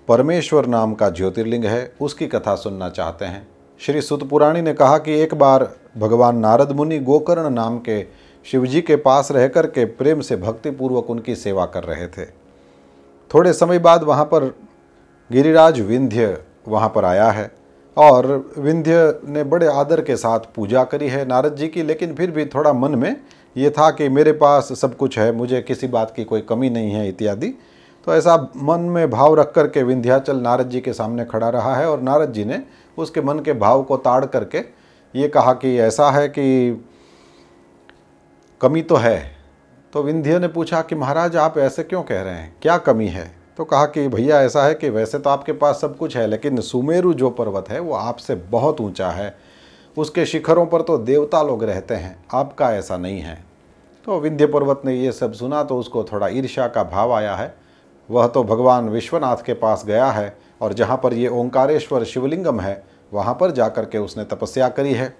Speaker 1: परमेश्वर नाम का ज्योतिर्लिंग है, उसकी कथा सुनना चाहते हैं। श्री सुत पुराणी ने कहा कि एक बार भगवान नारद मुनि गोकर्ण नाम के शिवजी के पास रहकर के प्रेम से भक्तिपूर्वक उनकी सेवा कर रहे थे। थोड़े समय बाद वहाँ पर गिरिराज विंध्य वहाँ पर आया है और विंध्य ने बड़े आदर के साथ पूजा करी है नारद जी की, लेकिन फिर भी थोड़ा मन में ये था कि मेरे पास सब कुछ है, मुझे किसी बात की कोई कमी नहीं है इत्यादि। तो ऐसा मन में भाव रख कर के विंध्याचल नारद जी के सामने खड़ा रहा है और नारद जी ने उसके मन के भाव को ताड़ करके ये कहा कि ऐसा है कि कमी तो है। तो विंध्य ने पूछा कि महाराज आप ऐसे क्यों कह रहे हैं, क्या कमी है? तो कहा कि भैया ऐसा है कि वैसे तो आपके पास सब कुछ है, लेकिन सुमेरु जो पर्वत है वो आपसे बहुत ऊंचा है, उसके शिखरों पर तो देवता लोग रहते हैं, आपका ऐसा नहीं है। तो विंध्य पर्वत ने ये सब सुना तो उसको थोड़ा ईर्ष्या का भाव आया है। वह तो भगवान विश्वनाथ के पास गया है और जहाँ पर ये ओंकारेश्वर शिवलिंगम है वहाँ पर जाकर के उसने तपस्या करी है।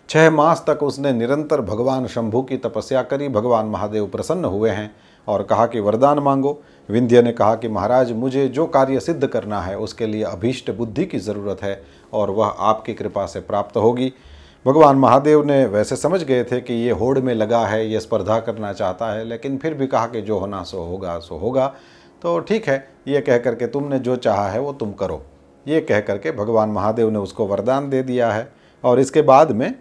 Speaker 1: 6 मास तक उसने निरंतर भगवान शंभु की तपस्या करी। भगवान महादेव प्रसन्न हुए हैं और कहा कि वरदान मांगो। विंध्य ने कहा कि महाराज मुझे जो कार्य सिद्ध करना है उसके लिए अभीष्ट बुद्धि की ज़रूरत है और वह आपकी कृपा से प्राप्त होगी। भगवान महादेव ने वैसे समझ गए थे कि ये होड़ में लगा है, ये स्पर्धा करना चाहता है, लेकिन फिर भी कहा कि जो होना सो होगा सो होगा। तो ठीक है, ये कह करके तुमने जो चाहा है वो तुम करो, ये कह करके भगवान महादेव ने उसको वरदान दे दिया है। और इसके बाद में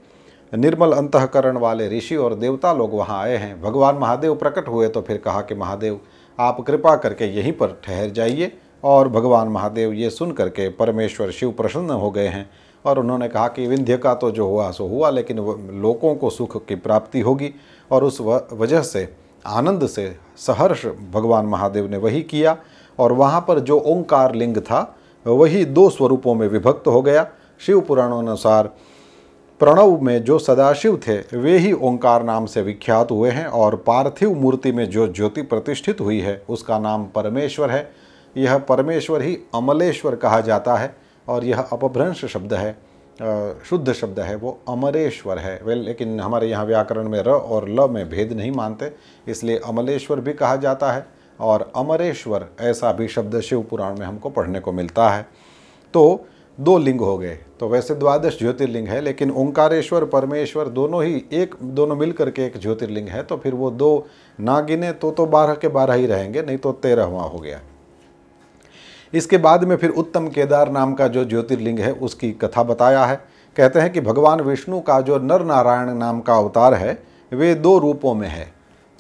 Speaker 1: निर्मल अंतःकरण वाले ऋषि और देवता लोग वहाँ आए हैं। भगवान महादेव प्रकट हुए तो फिर कहा कि महादेव आप कृपा करके यहीं पर ठहर जाइए। और भगवान महादेव ये सुन करके परमेश्वर शिव प्रसन्न हो गए हैं और उन्होंने कहा कि विंध्य का तो जो हुआ सो हुआ, लेकिन लोगों को सुख की प्राप्ति होगी। और उस वजह से आनंद से सहर्ष भगवान महादेव ने वही किया और वहाँ पर जो ओंकार लिंग था वही 2 स्वरूपों में विभक्त हो गया। शिव पुराणानुसार प्रणव में जो सदाशिव थे वे ही ओंकार नाम से विख्यात हुए हैं और पार्थिव मूर्ति में जो ज्योति प्रतिष्ठित हुई है उसका नाम परमेश्वर है। यह परमेश्वर ही अमलेश्वर कहा जाता है और यह अपभ्रंश शब्द है, शुद्ध शब्द है, वो अमरेश्वर है। लेकिन हमारे यहाँ व्याकरण में र और ल में भेद नहीं मानते, इसलिए अमलेश्वर भी कहा जाता है और अमरेश्वर ऐसा भी शब्द शिव पुराण में हमको पढ़ने को मिलता है। तो 2 लिंग हो गए। तो वैसे 12 ज्योतिर्लिंग है, लेकिन ओंकारेश्वर परमेश्वर दोनों मिल करके एक ज्योतिर्लिंग है। तो फिर वो 2 ना गिने तो 12 के 12 ही रहेंगे, नहीं तो 13वां हो गया। इसके बाद में फिर उत्तम केदार नाम का जो ज्योतिर्लिंग है उसकी कथा बताया है। कहते हैं कि भगवान विष्णु का जो नर नारायण नाम का अवतार है वे 2 रूपों में है।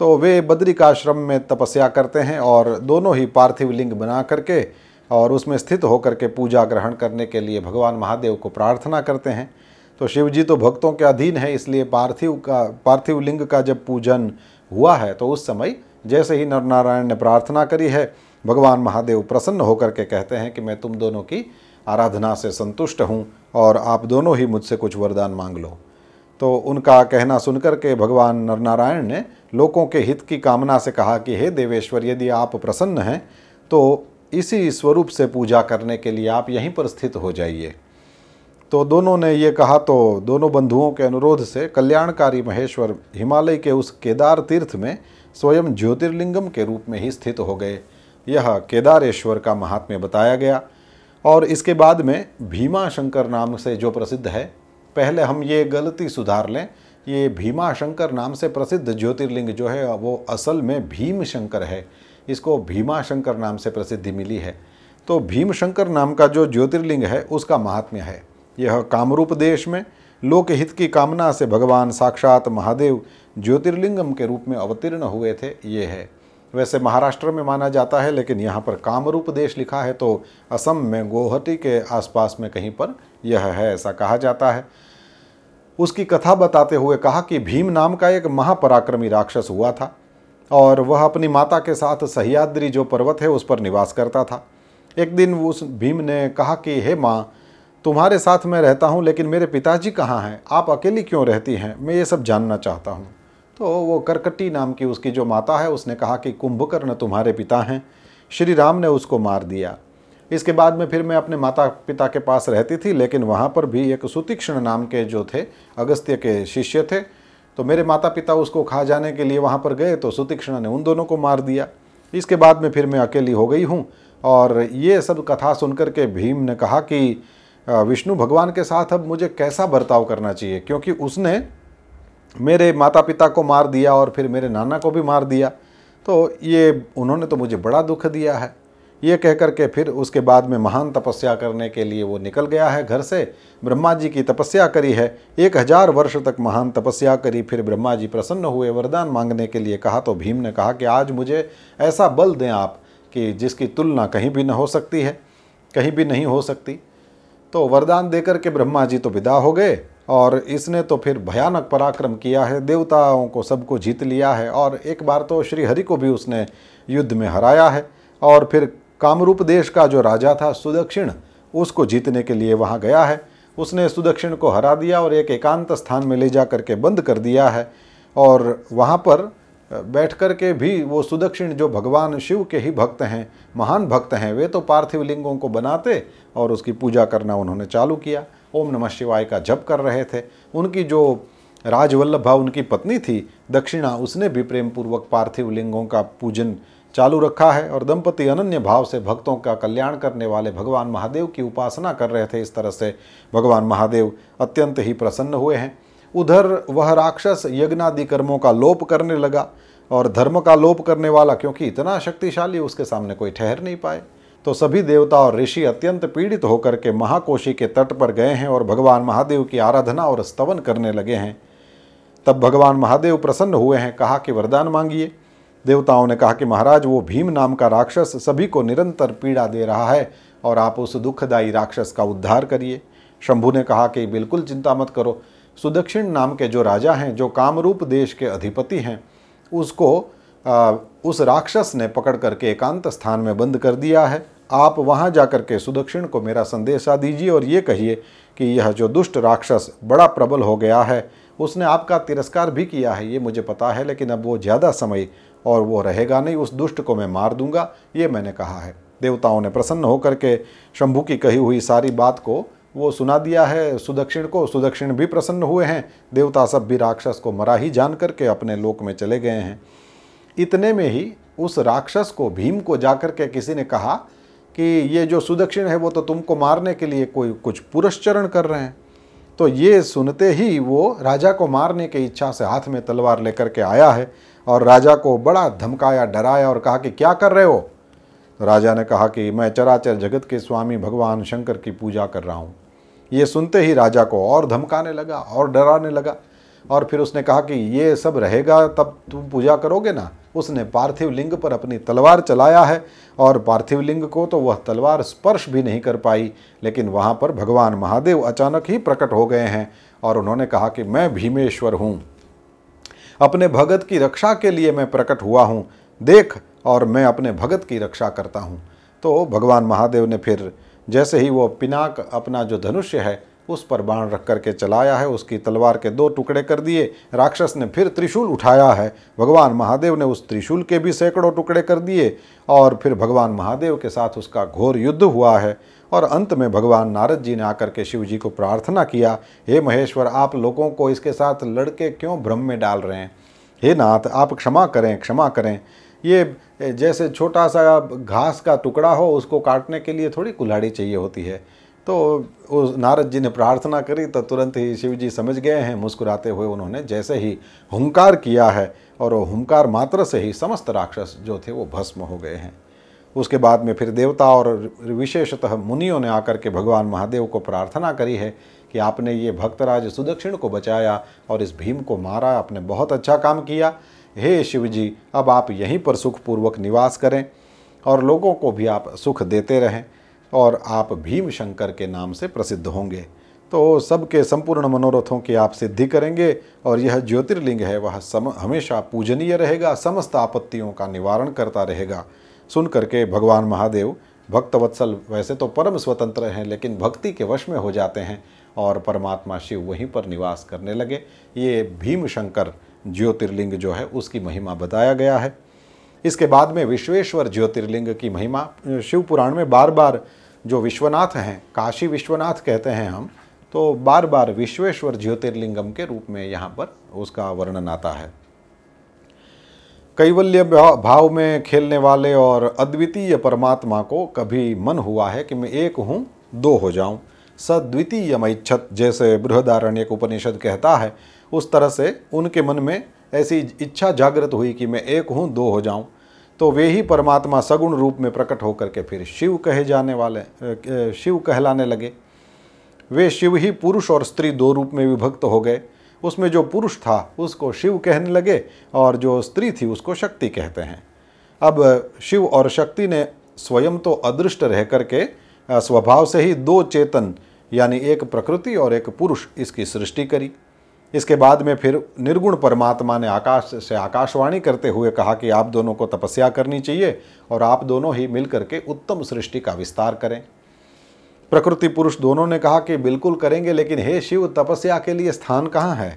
Speaker 1: तो वे बद्रिकाश्रम में तपस्या करते हैं और दोनों ही पार्थिव लिंग बना करके और उसमें स्थित होकर के पूजा ग्रहण करने के लिए भगवान महादेव को प्रार्थना करते हैं। तो शिव जी तो भक्तों के अधीन है, इसलिए पार्थिव लिंग का जब पूजन हुआ है तो उस समय जैसे ही नर नारायण ने प्रार्थना करी है भगवान महादेव प्रसन्न होकर के कहते हैं कि मैं तुम दोनों की आराधना से संतुष्ट हूँ और आप दोनों ही मुझसे कुछ वरदान मांग लो। तो उनका कहना सुनकर के भगवान नरनारायण ने लोगों के हित की कामना से कहा कि हे देवेश्वर, यदि आप प्रसन्न हैं तो इसी स्वरूप से पूजा करने के लिए आप यहीं पर स्थित हो जाइए। तो दोनों ने ये कहा तो दोनों बंधुओं के अनुरोध से कल्याणकारी महेश्वर हिमालय के उस केदार तीर्थ में स्वयं ज्योतिर्लिंगम के रूप में ही स्थित हो गए। यह केदारेश्वर का महात्म्य बताया गया। और इसके बाद में भीमा शंकर नाम से जो प्रसिद्ध है, पहले हम ये गलती सुधार लें, ये भीमा शंकर नाम से प्रसिद्ध ज्योतिर्लिंग जो है वो असल में भीम शंकर है, इसको भीमा शंकर नाम से प्रसिद्धि मिली है। तो भीम शंकर नाम का जो ज्योतिर्लिंग है उसका महात्म्य है। यह कामरूप देश में लोकहित की कामना से भगवान साक्षात महादेव ज्योतिर्लिंगम के रूप में अवतीर्ण हुए थे, ये है। वैसे महाराष्ट्र में माना जाता है, लेकिन यहाँ पर कामरूप देश लिखा है, तो असम में गुवाहाटी के आसपास में कहीं पर यह है, ऐसा कहा जाता है। उसकी कथा बताते हुए कहा कि भीम नाम का एक महापराक्रमी राक्षस हुआ था और वह अपनी माता के साथ सह्याद्री जो पर्वत है उस पर निवास करता था। एक दिन उस भीम ने कहा कि हे माँ, तुम्हारे साथ मैं रहता हूँ, लेकिन मेरे पिताजी कहाँ हैं? आप अकेली क्यों रहती हैं? मैं ये सब जानना चाहता हूँ। तो वो करकटी नाम की उसकी जो माता है उसने कहा कि कुंभकर्ण तुम्हारे पिता हैं, श्री राम ने उसको मार दिया। इसके बाद में फिर मैं अपने माता पिता के पास रहती थी, लेकिन वहाँ पर भी एक सुतीक्ष्ण नाम के जो थे अगस्त्य के शिष्य थे, तो मेरे माता पिता उसको खा जाने के लिए वहाँ पर गए, तो सुतीक्ष्ण ने उन दोनों को मार दिया। इसके बाद में फिर मैं अकेली हो गई हूँ। और ये सब कथा सुनकर के भीम ने कहा कि विष्णु भगवान के साथ अब मुझे कैसा बर्ताव करना चाहिए, क्योंकि उसने मेरे माता पिता को मार दिया और फिर मेरे नाना को भी मार दिया, तो ये उन्होंने तो मुझे बड़ा दुख दिया है। ये कह कर के फिर उसके बाद में महान तपस्या करने के लिए वो निकल गया है घर से। ब्रह्मा जी की तपस्या करी है, 1000 वर्ष तक महान तपस्या करी। फिर ब्रह्मा जी प्रसन्न हुए, वरदान मांगने के लिए कहा, तो भीम ने कहा कि आज मुझे ऐसा बल दें आप कि जिसकी तुलना कहीं भी न हो सकती है, कहीं भी नहीं हो सकती। तो वरदान देकर के ब्रह्मा जी तो विदा हो गए और इसने तो फिर भयानक पराक्रम किया है, देवताओं को सबको जीत लिया है और एक बार तो श्री हरि को भी उसने युद्ध में हराया है। और फिर कामरूप देश का जो राजा था सुदक्षिण, उसको जीतने के लिए वहाँ गया है। उसने सुदक्षिण को हरा दिया और एक एकांत स्थान में ले जा करके बंद कर दिया है। और वहाँ पर बैठ कर के भी वो सुदक्षिण जो भगवान शिव के ही भक्त हैं, महान भक्त हैं, वे तो पार्थिव लिंगों को बनाते और उसकी पूजा करना उन्होंने चालू किया। ओम नमः शिवाय का जप कर रहे थे। उनकी जो राजवल्लभा उनकी पत्नी थी दक्षिणा, उसने भी प्रेम पूर्वक पार्थिव लिंगों का पूजन चालू रखा है और दंपति अनन्य भाव से भक्तों का कल्याण करने वाले भगवान महादेव की उपासना कर रहे थे। इस तरह से भगवान महादेव अत्यंत ही प्रसन्न हुए हैं। उधर वह राक्षस यज्ञादि कर्मों का लोप करने लगा और धर्म का लोप करने वाला, क्योंकि इतना शक्तिशाली, उसके सामने कोई ठहर नहीं पाए। तो सभी देवता और ऋषि अत्यंत पीड़ित होकर के महाकोशी के तट पर गए हैं और भगवान महादेव की आराधना और स्तवन करने लगे हैं। तब भगवान महादेव प्रसन्न हुए हैं, कहा कि वरदान मांगिए। देवताओं ने कहा कि महाराज, वो भीम नाम का राक्षस सभी को निरंतर पीड़ा दे रहा है और आप उस दुखदायी राक्षस का उद्धार करिए। शंभु ने कहा कि बिल्कुल चिंता मत करो, सुदक्षिण नाम के जो राजा हैं, जो कामरूप देश के अधिपति हैं, उसको उस राक्षस ने पकड़ करके एकांत स्थान में बंद कर दिया है। आप वहाँ जाकर के सुदक्षिण को मेरा संदेशा दीजिए और ये कहिए कि यह जो दुष्ट राक्षस बड़ा प्रबल हो गया है, उसने आपका तिरस्कार भी किया है, ये मुझे पता है, लेकिन अब वो ज़्यादा समय और वो रहेगा नहीं, उस दुष्ट को मैं मार दूंगा, ये मैंने कहा है। देवताओं ने प्रसन्न होकर के शंभु की कही हुई सारी बात को वो सुना दिया है सुदक्षिण को। सुदक्षिण भी प्रसन्न हुए हैं। देवता सब भी राक्षस को मरा ही जान करके अपने लोक में चले गए हैं। इतने में ही उस राक्षस को, भीम को जाकर के किसी ने कहा कि ये जो सुदक्षिण है वो तो तुमको मारने के लिए कोई कुछ पुरस्चरण कर रहे हैं। तो ये सुनते ही वो राजा को मारने की इच्छा से हाथ में तलवार लेकर के आया है और राजा को बड़ा धमकाया, डराया और कहा कि क्या कर रहे हो। तो राजा ने कहा कि मैं चराचर जगत के स्वामी भगवान शंकर की पूजा कर रहा हूँ। ये सुनते ही राजा को और धमकाने लगा और डराने लगा और फिर उसने कहा कि ये सब रहेगा तब तुम पूजा करोगे ना। उसने पार्थिव लिंग पर अपनी तलवार चलाया है और पार्थिव लिंग को तो वह तलवार स्पर्श भी नहीं कर पाई, लेकिन वहाँ पर भगवान महादेव अचानक ही प्रकट हो गए हैं और उन्होंने कहा कि मैं भीमेश्वर हूँ, अपने भगत की रक्षा के लिए मैं प्रकट हुआ हूँ, देख, और मैं अपने भगत की रक्षा करता हूँ। तो भगवान महादेव ने फिर जैसे ही वो पिनाक अपना जो धनुष्य है उस पर बाण रख करके चलाया है, उसकी तलवार के 2 टुकड़े कर दिए। राक्षस ने फिर त्रिशूल उठाया है, भगवान महादेव ने उस त्रिशूल के भी सैकड़ों टुकड़े कर दिए और फिर भगवान महादेव के साथ उसका घोर युद्ध हुआ है। और अंत में भगवान नारद जी ने आकर के शिव जी को प्रार्थना किया, हे महेश्वर, आप लोगों को इसके साथ लड़के क्यों भ्रम में डाल रहे हैं? हे नाथ, आप क्षमा करें, क्षमा करें। ये जैसे छोटा सा घास का टुकड़ा हो, उसको काटने के लिए थोड़ी कुल्हाड़ी चाहिए होती है। तो उस नारद जी ने प्रार्थना करी तो तुरंत ही शिव जी समझ गए हैं। मुस्कुराते हुए उन्होंने जैसे ही हुंकार किया है और वो हुंकार मात्र से ही समस्त राक्षस जो थे वो भस्म हो गए हैं। उसके बाद में फिर देवता और विशेषतः मुनियों ने आकर के भगवान महादेव को प्रार्थना करी है कि आपने ये भक्तराज सुदक्षिण को बचाया और इस भीम को मारा, आपने बहुत अच्छा काम किया। हे शिव जी, अब आप यहीं पर सुखपूर्वक निवास करें और लोगों को भी आप सुख देते रहें और आप भीम शंकर के नाम से प्रसिद्ध होंगे, तो सबके संपूर्ण मनोरथों की आप सिद्धि करेंगे और यह ज्योतिर्लिंग है वह हमेशा पूजनीय रहेगा, समस्त आपत्तियों का निवारण करता रहेगा। सुन करके भगवान महादेव भक्तवत्सल वैसे तो परम स्वतंत्र हैं, लेकिन भक्ति के वश में हो जाते हैं और परमात्मा शिव वहीं पर निवास करने लगे। ये भीम शंकर ज्योतिर्लिंग जो है उसकी महिमा बताया गया है। इसके बाद में विश्वेश्वर ज्योतिर्लिंग की महिमा शिव पुराण में बार बार जो विश्वनाथ हैं, काशी विश्वनाथ कहते हैं हम, तो बार बार विश्वेश्वर ज्योतिर्लिंगम के रूप में यहाँ पर उसका वर्णन आता है। कैवल्य भाव में खेलने वाले और अद्वितीय परमात्मा को कभी मन हुआ है कि मैं एक हूँ दो हो जाऊँ, सद्वितीय मैच्छत, जैसे बृहदारण्यक उपनिषद कहता है, उस तरह से उनके मन में ऐसी इच्छा जागृत हुई कि मैं एक हूँ दो हो जाऊँ। तो वे ही परमात्मा सगुण रूप में प्रकट होकर के फिर शिव शिव कहलाने लगे। वे शिव ही पुरुष और स्त्री दो रूप में विभक्त हो गए। उसमें जो पुरुष था उसको शिव कहने लगे और जो स्त्री थी उसको शक्ति कहते हैं। अब शिव और शक्ति ने स्वयं तो अदृष्ट रह करके स्वभाव से ही दो चेतन यानी एक प्रकृति और एक पुरुष इसकी सृष्टि करी। इसके बाद में फिर निर्गुण परमात्मा ने आकाश से आकाशवाणी करते हुए कहा कि आप दोनों को तपस्या करनी चाहिए और आप दोनों ही मिलकर के उत्तम सृष्टि का विस्तार करें। प्रकृति पुरुष दोनों ने कहा कि बिल्कुल करेंगे, लेकिन हे शिव तपस्या के लिए स्थान कहाँ है।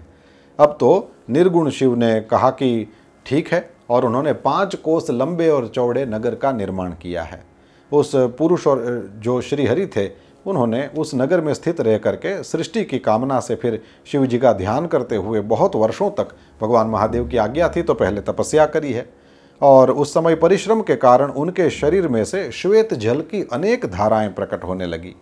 Speaker 1: अब तो निर्गुण शिव ने कहा कि ठीक है, और उन्होंने 5 कोस लंबे और चौड़े नगर का निर्माण किया है। उस पुरुष और जो श्रीहरि थे उन्होंने उस नगर में स्थित रह करके सृष्टि की कामना से फिर शिव जी का ध्यान करते हुए बहुत वर्षों तक, भगवान महादेव की आज्ञा थी तो पहले तपस्या करी है, और उस समय परिश्रम के कारण उनके शरीर में से श्वेत जल की अनेक धाराएं प्रकट होने लगी।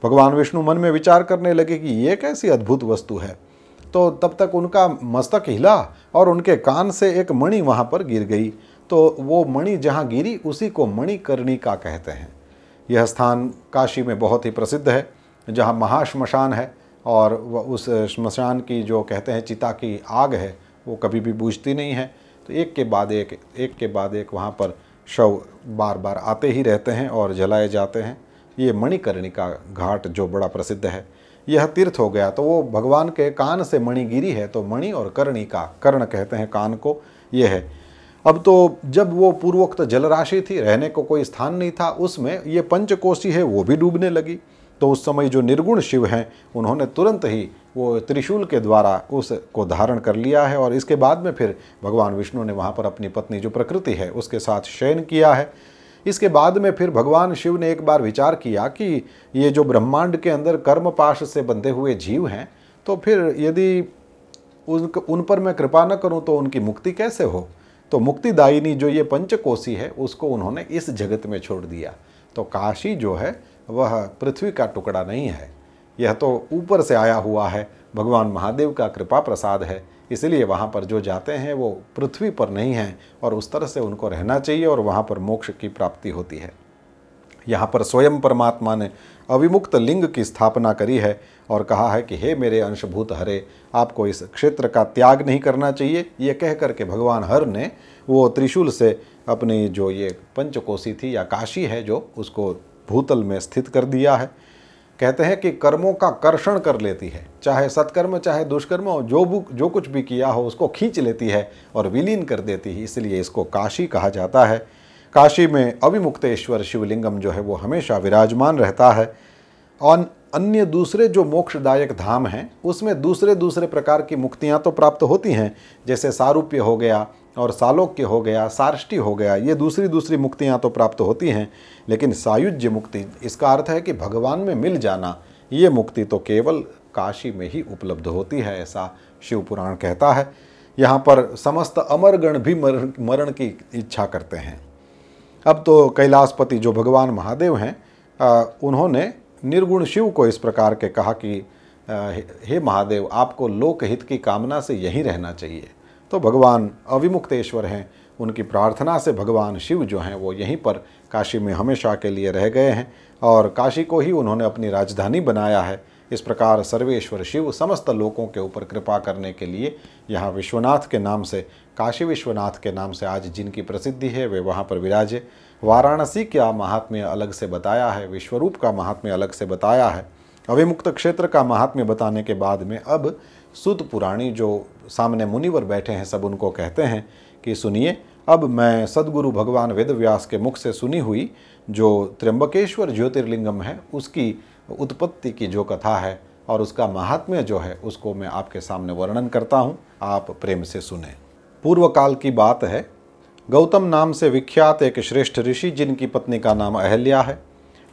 Speaker 1: भगवान विष्णु मन में विचार करने लगे कि ये कैसी अद्भुत वस्तु है। तो तब तक उनका मस्तक हिला और उनके कान से एक मणि वहाँ पर गिर गई। तो वो मणि जहाँ गिरी उसी को मणिकर्णिका कहते हैं। यह स्थान काशी में बहुत ही प्रसिद्ध है, जहाँ महाश्मशान है और उस श्मशान की जो कहते हैं चिता की आग है वो कभी भी बुझती नहीं है। तो एक के बाद एक वहाँ पर शव बार बार आते ही रहते हैं और जलाए जाते हैं। ये मणिकर्णिका घाट जो बड़ा प्रसिद्ध है, यह तीर्थ हो गया। तो वो भगवान के कान से मणि गिरी है, तो मणि और कर्णिका, कर्ण कहते हैं कान को, ये है। अब तो जब वो पूर्वोक्त जलराशि थी, रहने को कोई स्थान नहीं था, उसमें ये पंचकोशी है वो भी डूबने लगी। तो उस समय जो निर्गुण शिव हैं उन्होंने तुरंत ही वो त्रिशूल के द्वारा उसको धारण कर लिया है, और इसके बाद में फिर भगवान विष्णु ने वहाँ पर अपनी पत्नी जो प्रकृति है उसके साथ शयन किया है। इसके बाद में फिर भगवान शिव ने एक बार विचार किया कि ये जो ब्रह्मांड के अंदर कर्मपाश से बंधे हुए जीव हैं, तो फिर यदि उन पर मैं कृपा न करूं तो उनकी मुक्ति कैसे हो। तो मुक्तिदायिनी जो ये पंचकोशी है उसको उन्होंने इस जगत में छोड़ दिया। तो काशी जो है वह पृथ्वी का टुकड़ा नहीं है, यह तो ऊपर से आया हुआ है, भगवान महादेव का कृपा प्रसाद है। इसलिए वहाँ पर जो जाते हैं वो पृथ्वी पर नहीं हैं, और उस तरह से उनको रहना चाहिए और वहाँ पर मोक्ष की प्राप्ति होती है। यहाँ पर स्वयं परमात्मा ने अविमुक्त लिंग की स्थापना करी है और कहा है कि हे मेरे अंशभूत हरे, आपको इस क्षेत्र का त्याग नहीं करना चाहिए। ये कह करके भगवान हर ने वो त्रिशूल से अपनी जो ये पंचकोशी थी या काशी है जो उसको भूतल में स्थित कर दिया है। कहते हैं कि कर्मों का कर्षण कर लेती है, चाहे सत्कर्म चाहे दुष्कर्म हो, जो कुछ भी किया हो उसको खींच लेती है और विलीन कर देती है, इसलिए इसको काशी कहा जाता है। काशी में अविमुक्तेश्वर शिवलिंगम जो है वो हमेशा विराजमान रहता है। और अन्य दूसरे जो मोक्षदायक धाम हैं उसमें दूसरे प्रकार की मुक्तियाँ तो प्राप्त होती हैं, जैसे सारूप्य हो गया और सालोक्य हो गया, सार्ष्टि हो गया, ये दूसरी मुक्तियाँ तो प्राप्त होती हैं। लेकिन सायुज्य मुक्ति, इसका अर्थ है कि भगवान में मिल जाना, ये मुक्ति तो केवल काशी में ही उपलब्ध होती है, ऐसा शिव पुराण कहता है। यहाँ पर समस्त अमरगण भी मरण की इच्छा करते हैं। अब तो कैलाशपति जो भगवान महादेव हैं उन्होंने निर्गुण शिव को इस प्रकार के कहा कि हे महादेव, आपको लोकहित की कामना से यहीं रहना चाहिए। तो भगवान अविमुक्तेश्वर हैं, उनकी प्रार्थना से भगवान शिव जो हैं वो यहीं पर काशी में हमेशा के लिए रह गए हैं और काशी को ही उन्होंने अपनी राजधानी बनाया है। इस प्रकार सर्वेश्वर शिव समस्त लोकों के ऊपर कृपा करने के लिए यहाँ विश्वनाथ के नाम से, काशी विश्वनाथ के नाम से आज जिनकी प्रसिद्धि है वे वहाँ पर विराजे। वाराणसी का महात्म्य अलग से बताया है, विश्वरूप का महात्म्य अलग से बताया है। अविमुक्त क्षेत्र का महात्म्य बताने के बाद में अब सूत पुराणी जो सामने मुनिवर बैठे हैं सब उनको कहते हैं कि सुनिए, अब मैं सद्गुरु भगवान वेदव्यास के मुख से सुनी हुई जो त्र्यंबकेश्वर ज्योतिर्लिंगम है उसकी उत्पत्ति की जो कथा है और उसका महात्म्य जो है उसको मैं आपके सामने वर्णन करता हूँ, आप प्रेम से सुने। पूर्व काल की बात है। गौतम नाम से विख्यात एक श्रेष्ठ ऋषि जिनकी पत्नी का नाम अहल्या है,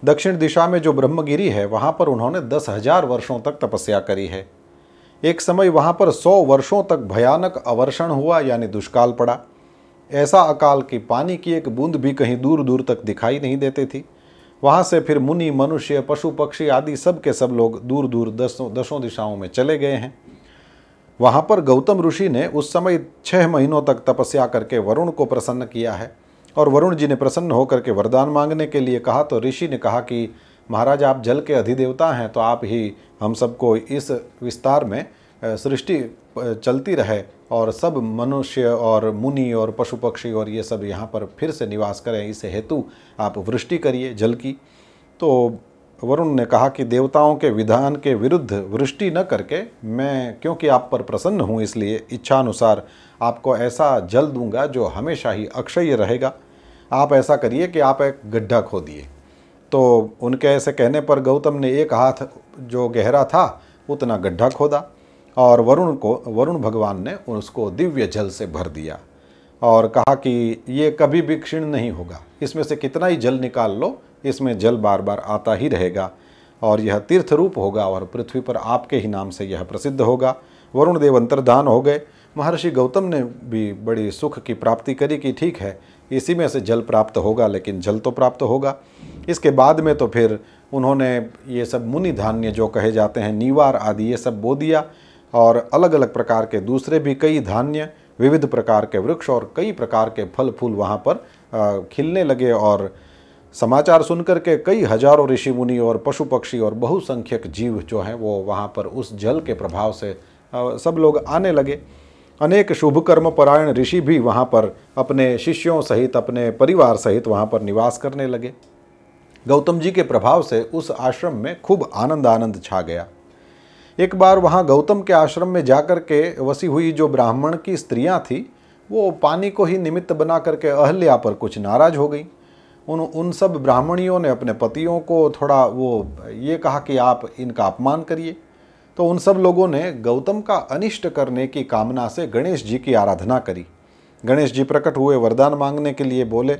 Speaker 1: दक्षिण दिशा में जो ब्रह्मगिरी है वहाँ पर उन्होंने 10,000 वर्षों तक तपस्या करी है। एक समय वहाँ पर 100 वर्षों तक भयानक अवर्षण हुआ, यानी दुष्काल पड़ा। ऐसा अकाल कि पानी की एक बूंद भी कहीं दूर दूर तक दिखाई नहीं देती थी। वहाँ से फिर मुनि, मनुष्य, पशु पक्षी आदि सब के सब लोग दूर दूर दसों दिशाओं में चले गए हैं। वहाँ पर गौतम ऋषि ने उस समय 6 महीनों तक तपस्या करके वरुण को प्रसन्न किया है और वरुण जी ने प्रसन्न होकर के वरदान मांगने के लिए कहा तो ऋषि ने कहा कि महाराज आप जल के अधिदेवता हैं तो आप ही हम सबको इस विस्तार में सृष्टि चलती रहे और सब मनुष्य और मुनि और पशु पक्षी और ये सब यहाँ पर फिर से निवास करें, इस हेतु आप वृष्टि करिए जल की। तो वरुण ने कहा कि देवताओं के विधान के विरुद्ध वृष्टि न करके मैं, क्योंकि आप पर प्रसन्न हूँ, इसलिए इच्छा अनुसार आपको ऐसा जल दूंगा जो हमेशा ही अक्षय रहेगा। आप ऐसा करिए कि आप एक गड्ढा खोदिए। तो उनके ऐसे कहने पर गौतम ने एक हाथ जो गहरा था उतना गड्ढा खोदा और वरुण भगवान ने उसको दिव्य जल से भर दिया और कहा कि ये कभी भी क्षीण नहीं होगा, इसमें से कितना ही जल निकाल लो, इसमें जल बार बार आता ही रहेगा और यह तीर्थ रूप होगा और पृथ्वी पर आपके ही नाम से यह प्रसिद्ध होगा। वरुण देव अंतर्धान हो गए। महर्षि गौतम ने भी बड़ी सुख की प्राप्ति करी कि ठीक है इसी में से जल प्राप्त होगा, लेकिन जल तो प्राप्त होगा। इसके बाद में तो फिर उन्होंने ये सब मुनि धान्य जो कहे जाते हैं, नीवार आदि, ये सब बो दिया और अलग अलग प्रकार के दूसरे भी कई धान्य, विविध प्रकार के वृक्ष और कई प्रकार के फल फूल वहाँ पर खिलने लगे और समाचार सुनकर के कई हजारों ऋषि मुनि और पशु पक्षी और बहुसंख्यक जीव जो हैं वो वहाँ पर उस जल के प्रभाव से सब लोग आने लगे। अनेक शुभ कर्म परायण ऋषि भी वहाँ पर अपने शिष्यों सहित, अपने परिवार सहित वहाँ पर निवास करने लगे। गौतम जी के प्रभाव से उस आश्रम में खूब आनंद छा गया। एक बार वहाँ गौतम के आश्रम में जाकर के वसी हुई जो ब्राह्मण की स्त्रियाँ थी वो पानी को ही निमित्त बना करके अहल्या पर कुछ नाराज हो गई। उन सब ब्राह्मणियों ने अपने पतियों को थोड़ा वो ये कहा कि आप इनका अपमान करिए। तो उन सब लोगों ने गौतम का अनिष्ट करने की कामना से गणेश जी की आराधना करी। गणेश जी प्रकट हुए, वरदान मांगने के लिए बोले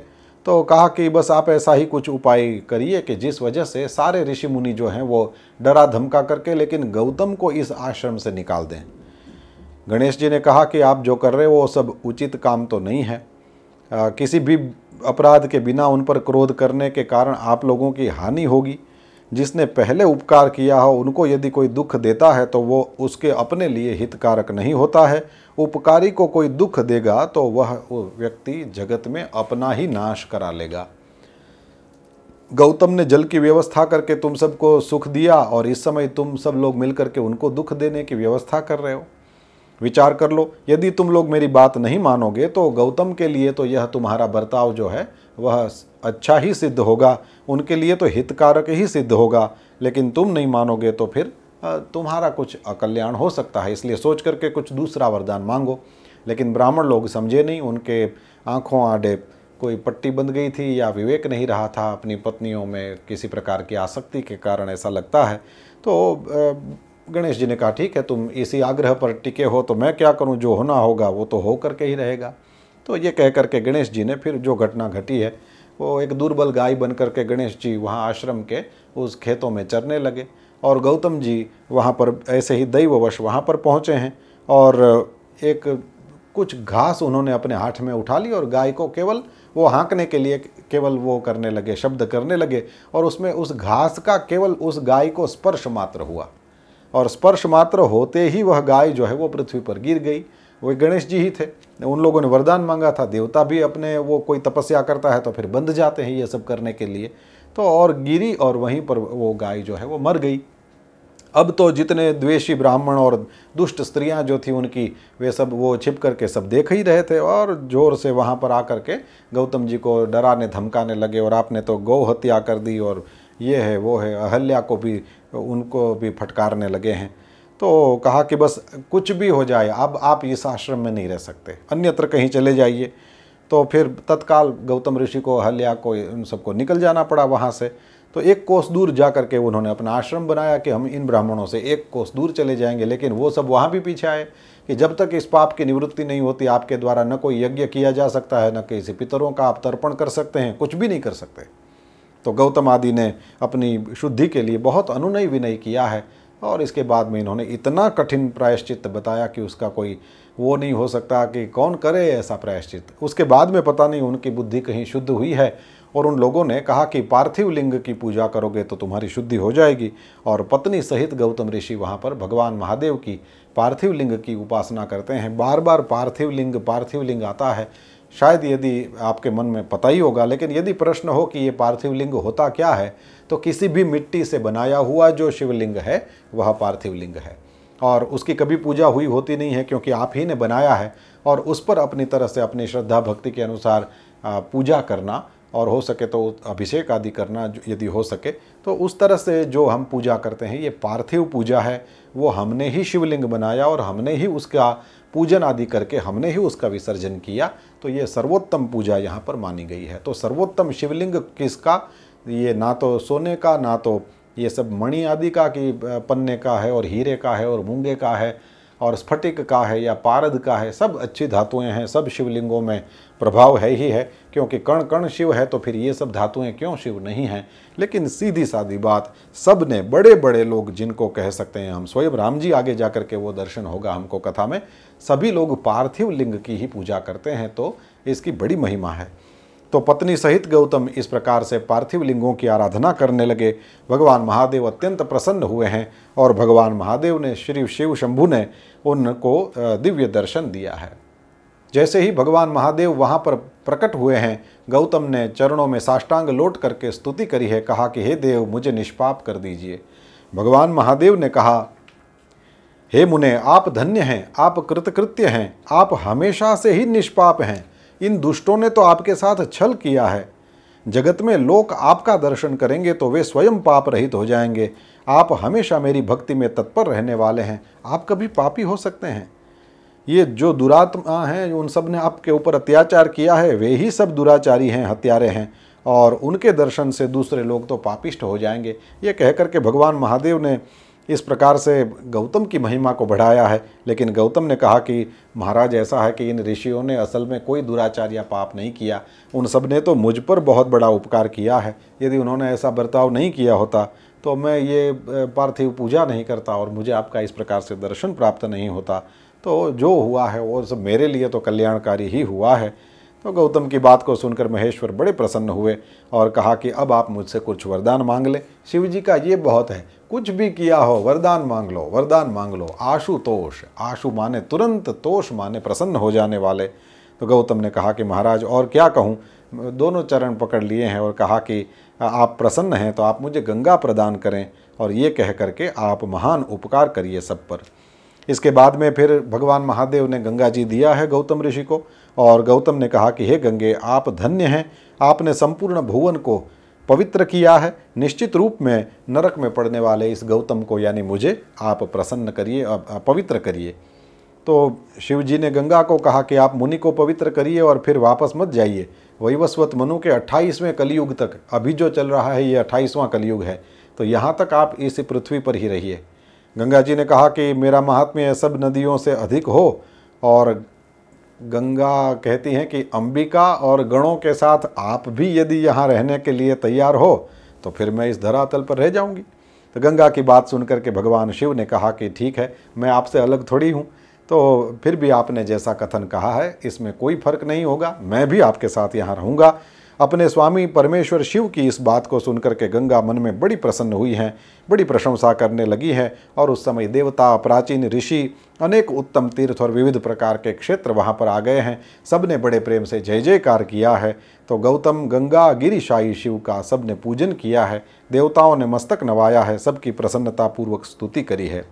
Speaker 1: तो कहा कि बस आप ऐसा ही कुछ उपाय करिए कि जिस वजह से सारे ऋषि मुनि जो हैं वो डरा धमका करके लेकिन गौतम को इस आश्रम से निकाल दें। गणेश जी ने कहा कि आप जो कर रहे हो वो सब उचित काम तो नहीं है। किसी भी अपराध के बिना उन पर क्रोध करने के कारण आप लोगों की हानि होगी। जिसने पहले उपकार किया हो उनको यदि कोई दुख देता है तो वो उसके अपने लिए हितकारक नहीं होता है। उपकारी को कोई दुख देगा तो वह व्यक्ति जगत में अपना ही नाश करा लेगा। गौतम ने जल की व्यवस्था करके तुम सबको सुख दिया और इस समय तुम सब लोग मिलकर के उनको दुख देने की व्यवस्था कर रहे हो। विचार कर लो, यदि तुम लोग मेरी बात नहीं मानोगे तो गौतम के लिए तो यह तुम्हारा बर्ताव जो है वह अच्छा ही सिद्ध होगा, उनके लिए तो हितकारक ही सिद्ध होगा, लेकिन तुम नहीं मानोगे तो फिर तुम्हारा कुछ अकल्याण हो सकता है। इसलिए सोच करके कुछ दूसरा वरदान मांगो। लेकिन ब्राह्मण लोग समझे नहीं, उनके आँखों आड़े कोई पट्टी बंध गई थी या विवेक नहीं रहा था, अपनी पत्नियों में किसी प्रकार की आसक्ति के कारण ऐसा लगता है। तो गणेश जी ने कहा ठीक है तुम इसी आग्रह पर टिके हो तो मैं क्या करूं, जो होना होगा वो तो हो करके ही रहेगा। तो ये कह करके गणेश जी ने फिर जो घटना घटी है वो एक दुर्बल गाय बन करके गणेश जी वहाँ आश्रम के उस खेतों में चरने लगे और गौतम जी वहाँ पर ऐसे ही दैववश वहाँ पर पहुँचे हैं और एक कुछ घास उन्होंने अपने हाथ में उठा ली और गाय को केवल वो हाँकने के लिए केवल वो करने लगे, शब्द करने लगे और उसमें उस घास का केवल उस गाय को स्पर्श मात्र हुआ और स्पर्श मात्र होते ही वह गाय जो है वो पृथ्वी पर गिर गई। वो गणेश जी ही थे, उन लोगों ने वरदान मांगा था। देवता भी अपने वो कोई तपस्या करता है तो फिर बंध जाते हैं ये सब करने के लिए, तो और गिरी और वहीं पर वो गाय जो है वो मर गई। अब तो जितने द्वेषी ब्राह्मण और दुष्ट स्त्रियां जो थी उनकी, वे सब वो छिप करके सब देख ही रहे थे और जोर से वहां पर आकर के गौतम जी को डराने धमकाने लगे, और आपने तो गौ हत्या कर दी और ये है वो है, अहल्या को भी, उनको भी फटकारने लगे हैं। तो कहा कि बस कुछ भी हो जाए, अब आप इस आश्रम में नहीं रह सकते, अन्यत्र कहीं चले जाइए। तो फिर तत्काल गौतम ऋषि को, अहल्या को, उन सबको निकल जाना पड़ा वहाँ से। तो 1 कोस दूर जा करके उन्होंने अपना आश्रम बनाया कि हम इन ब्राह्मणों से 1 कोस दूर चले जाएंगे। लेकिन वो सब वहाँ भी पीछे आए कि जब तक इस पाप की निवृत्ति नहीं होती, आपके द्वारा न कोई यज्ञ किया जा सकता है, न किसी पितरों का आप तर्पण कर सकते हैं, कुछ भी नहीं कर सकते। तो गौतम आदि ने अपनी शुद्धि के लिए बहुत अनुनय विनय किया है, और इसके बाद में इन्होंने इतना कठिन प्रायश्चित बताया कि उसका कोई वो नहीं हो सकता कि कौन करे ऐसा प्रायश्चित। उसके बाद में पता नहीं उनकी बुद्धि कहीं शुद्ध हुई है, और उन लोगों ने कहा कि पार्थिव लिंग की पूजा करोगे तो तुम्हारी शुद्धि हो जाएगी। और पत्नी सहित गौतम ऋषि वहाँ पर भगवान महादेव की पार्थिव लिंग की उपासना करते हैं। बार बार पार्थिव लिंग आता है। शायद यदि आपके मन में पता ही होगा, लेकिन यदि प्रश्न हो कि ये पार्थिव लिंग होता क्या है, तो किसी भी मिट्टी से बनाया हुआ जो शिवलिंग है वह पार्थिव लिंग है, और उसकी कभी पूजा हुई होती नहीं है क्योंकि आप ही ने बनाया है। और उस पर अपनी तरह से अपनी श्रद्धा भक्ति के अनुसार पूजा करना, और हो सके तो अभिषेक आदि करना यदि हो सके, तो उस तरह से जो हम पूजा करते हैं ये पार्थिव पूजा है। वो हमने ही शिवलिंग बनाया और हमने ही उसका पूजन आदि करके हमने ही उसका विसर्जन किया, तो ये सर्वोत्तम पूजा यहाँ पर मानी गई है। तो सर्वोत्तम शिवलिंग किसका, ये ना तो सोने का, ना तो ये सब मणि आदि का कि पन्ने का है और हीरे का है और मूंगे का है और स्फटिक का है या पारद का है, सब अच्छी धातुएं हैं। सब शिवलिंगों में प्रभाव है ही है, क्योंकि कण कण शिव है, तो फिर ये सब धातुएं क्यों शिव नहीं हैं। लेकिन सीधी सादी बात, सब ने, बड़े बड़े लोग जिनको कह सकते हैं हम, स्वयं राम जी आगे जा करके वो दर्शन होगा हमको कथा में, सभी लोग पार्थिव लिंग की ही पूजा करते हैं। तो इसकी बड़ी महिमा है। तो पत्नी सहित गौतम इस प्रकार से पार्थिव लिंगों की आराधना करने लगे। भगवान महादेव अत्यंत प्रसन्न हुए हैं, और भगवान महादेव ने, श्री शिव शंभु ने उनको दिव्य दर्शन दिया है। जैसे ही भगवान महादेव वहाँ पर प्रकट हुए हैं, गौतम ने चरणों में साष्टांग लौट करके स्तुति करी है, कहा कि हे देव, मुझे निष्पाप कर दीजिए। भगवान महादेव ने कहा, हे मुने, आप धन्य हैं, आप कृतकृत्य हैं, आप हमेशा से ही निष्पाप हैं। इन दुष्टों ने तो आपके साथ छल किया है। जगत में लोग आपका दर्शन करेंगे तो वे स्वयं पाप रहित हो जाएंगे। आप हमेशा मेरी भक्ति में तत्पर रहने वाले हैं, आप कभी पापी हो सकते हैं? ये जो दुरात्मा हैं, उन सब ने आपके ऊपर अत्याचार किया है, वे ही सब दुराचारी हैं, हत्यारे हैं, और उनके दर्शन से दूसरे लोग तो पापिष्ट हो जाएंगे। ये कह करके भगवान महादेव ने इस प्रकार से गौतम की महिमा को बढ़ाया है। लेकिन गौतम ने कहा कि महाराज, ऐसा है कि इन ऋषियों ने असल में कोई दुराचार या पाप नहीं किया, उन सब ने तो मुझ पर बहुत बड़ा उपकार किया है। यदि उन्होंने ऐसा बर्ताव नहीं किया होता तो मैं ये पार्थिव पूजा नहीं करता और मुझे आपका इस प्रकार से दर्शन प्राप्त नहीं होता। तो जो हुआ है वो सब मेरे लिए तो कल्याणकारी ही हुआ है। तो गौतम की बात को सुनकर महेश्वर बड़े प्रसन्न हुए और कहा कि अब आप मुझसे कुछ वरदान मांग लें। शिव जी का ये बहुत है, कुछ भी किया हो वरदान मांग लो, वरदान मांग लो। आशुतोष, आशु माने तुरंत, तोष माने प्रसन्न हो जाने वाले। तो गौतम ने कहा कि महाराज और क्या कहूँ। दोनों चरण पकड़ लिए हैं और कहा कि आप प्रसन्न हैं तो आप मुझे गंगा प्रदान करें, और ये कह करके आप महान उपकार करिए सब पर। इसके बाद में फिर भगवान महादेव ने गंगा जी दिया है गौतम ऋषि को, और गौतम ने कहा कि हे गंगे, आप धन्य हैं, आपने संपूर्ण भुवन को पवित्र किया है। निश्चित रूप में नरक में पड़ने वाले इस गौतम को यानी मुझे आप प्रसन्न करिए, पवित्र करिए। तो शिव जी ने गंगा को कहा कि आप मुनि को पवित्र करिए और फिर वापस मत जाइए। वैवस्वत मनु के 28वें कलयुग तक, अभी जो चल रहा है ये 28वां कलयुग है, तो यहाँ तक आप इस पृथ्वी पर ही रहिए। गंगा जी ने कहा कि मेरा महात्म्य सब नदियों से अधिक हो, और गंगा कहती हैं कि अंबिका और गणों के साथ आप भी यदि यहाँ रहने के लिए तैयार हो तो फिर मैं इस धरातल पर रह जाऊंगी। तो गंगा की बात सुनकर के भगवान शिव ने कहा कि ठीक है, मैं आपसे अलग थोड़ी हूँ, तो फिर भी आपने जैसा कथन कहा है इसमें कोई फर्क नहीं होगा, मैं भी आपके साथ यहाँ रहूँगा। अपने स्वामी परमेश्वर शिव की इस बात को सुनकर के गंगा मन में बड़ी प्रसन्न हुई हैं, बड़ी प्रशंसा करने लगी हैं। और उस समय देवता, प्राचीन ऋषि, अनेक उत्तम तीर्थ और विविध प्रकार के क्षेत्र वहाँ पर आ गए हैं। सब ने बड़े प्रेम से जय जयकार किया है। तो गौतम गंगा गिरिशाई शिव का सब ने पूजन किया है, देवताओं ने मस्तक नवाया है, सबकी प्रसन्नता पूर्वक स्तुति करी है।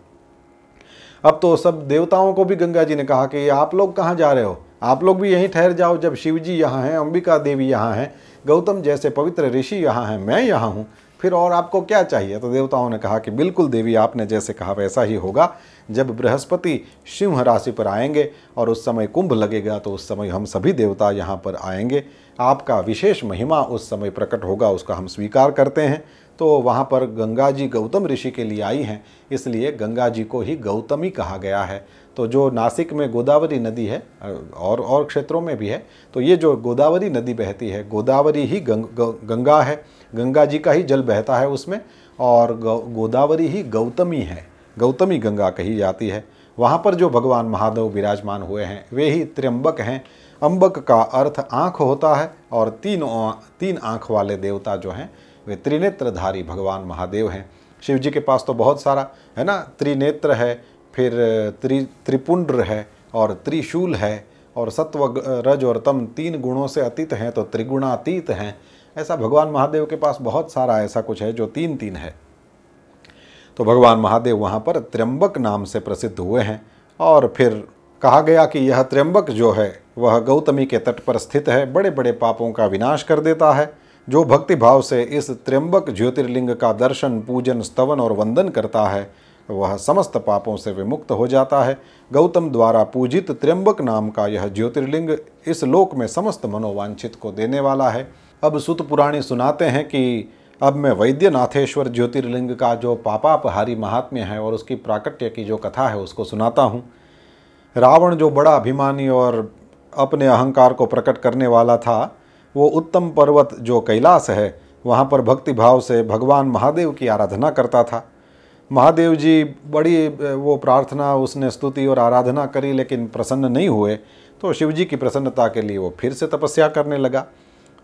Speaker 1: अब तो सब देवताओं को भी गंगा जी ने कहा कि आप लोग कहाँ जा रहे हो, आप लोग भी यहीं ठहर जाओ। जब शिव जी यहाँ हैं, अंबिका देवी यहाँ हैं, गौतम जैसे पवित्र ऋषि यहाँ हैं, मैं यहाँ हूँ, फिर और आपको क्या चाहिए। तो देवताओं ने कहा कि बिल्कुल देवी, आपने जैसे कहा वैसा ही होगा। जब बृहस्पति सिंह राशि पर आएंगे और उस समय कुंभ लगेगा, तो उस समय हम सभी देवता यहाँ पर आएंगे। आपका विशेष महिमा उस समय प्रकट होगा, उसका हम स्वीकार करते हैं। तो वहाँ पर गंगा जी गौतम ऋषि के लिए आई हैं, इसलिए गंगा जी को ही गौतमी कहा गया है। तो जो नासिक में गोदावरी नदी है और क्षेत्रों में भी है, तो ये जो गोदावरी नदी बहती है, गोदावरी ही गंगा है, गंगा जी का ही जल बहता है उसमें, और गोदावरी ही गौतमी है, गौतमी गंगा कही जाती है। वहाँ पर जो भगवान महादेव विराजमान हुए हैं वे ही त्र्यंबक हैं। अम्बक का अर्थ आँख होता है, और तीन आँख वाले देवता जो हैं वे त्रिनेत्रधारी भगवान महादेव हैं। शिव जी के पास तो बहुत सारा है ना, त्रिनेत्र है, फिर त्रिपुंड्र है, और त्रिशूल है, और सत्व रज और तम 3 गुणों से अतीत हैं, तो त्रिगुणातीत हैं। ऐसा भगवान महादेव के पास बहुत सारा ऐसा कुछ है जो 3 है। तो भगवान महादेव वहाँ पर त्र्यंबक नाम से प्रसिद्ध हुए हैं। और फिर कहा गया कि यह त्र्यंबक जो है वह गौतमी के तट पर स्थित है, बड़े बड़े पापों का विनाश कर देता है। जो भक्ति भाव से इस त्र्यंबक ज्योतिर्लिंग का दर्शन, पूजन, स्तवन और वंदन करता है वह समस्त पापों से विमुक्त हो जाता है। गौतम द्वारा पूजित त्र्यंबक नाम का यह ज्योतिर्लिंग इस लोक में समस्त मनोवांछित को देने वाला है। अब सुत पुराणी सुनाते हैं कि अब मैं वैद्यनाथेश्वर ज्योतिर्लिंग का जो पापापहारी महात्म्य है और उसकी प्राकट्य की जो कथा है उसको सुनाता हूँ। रावण जो बड़ा अभिमानी और अपने अहंकार को प्रकट करने वाला था, वो उत्तम पर्वत जो कैलाश है वहाँ पर भक्ति भाव से भगवान महादेव की आराधना करता था। महादेव जी बड़ी वो प्रार्थना, उसने स्तुति और आराधना करी, लेकिन प्रसन्न नहीं हुए। तो शिव जी की प्रसन्नता के लिए वो फिर से तपस्या करने लगा।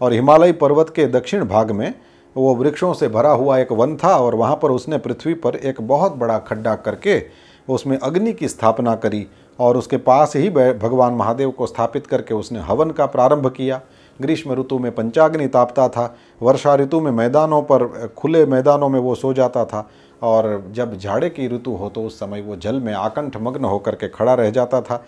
Speaker 1: और हिमालय पर्वत के दक्षिण भाग में वो वृक्षों से भरा हुआ एक वन था, और वहाँ पर उसने पृथ्वी पर एक बहुत बड़ा खड्डा करके उसमें अग्नि की स्थापना करी, और उसके पास ही भगवान महादेव को स्थापित करके उसने हवन का प्रारंभ किया। ग्रीष्म ऋतु में पंचाग्नि तापता था, वर्षा ऋतु में मैदानों पर, खुले मैदानों में वो सो जाता था, और जब जाड़े की ऋतु हो तो उस समय वो जल में आकंठ मग्न होकर के खड़ा रह जाता था।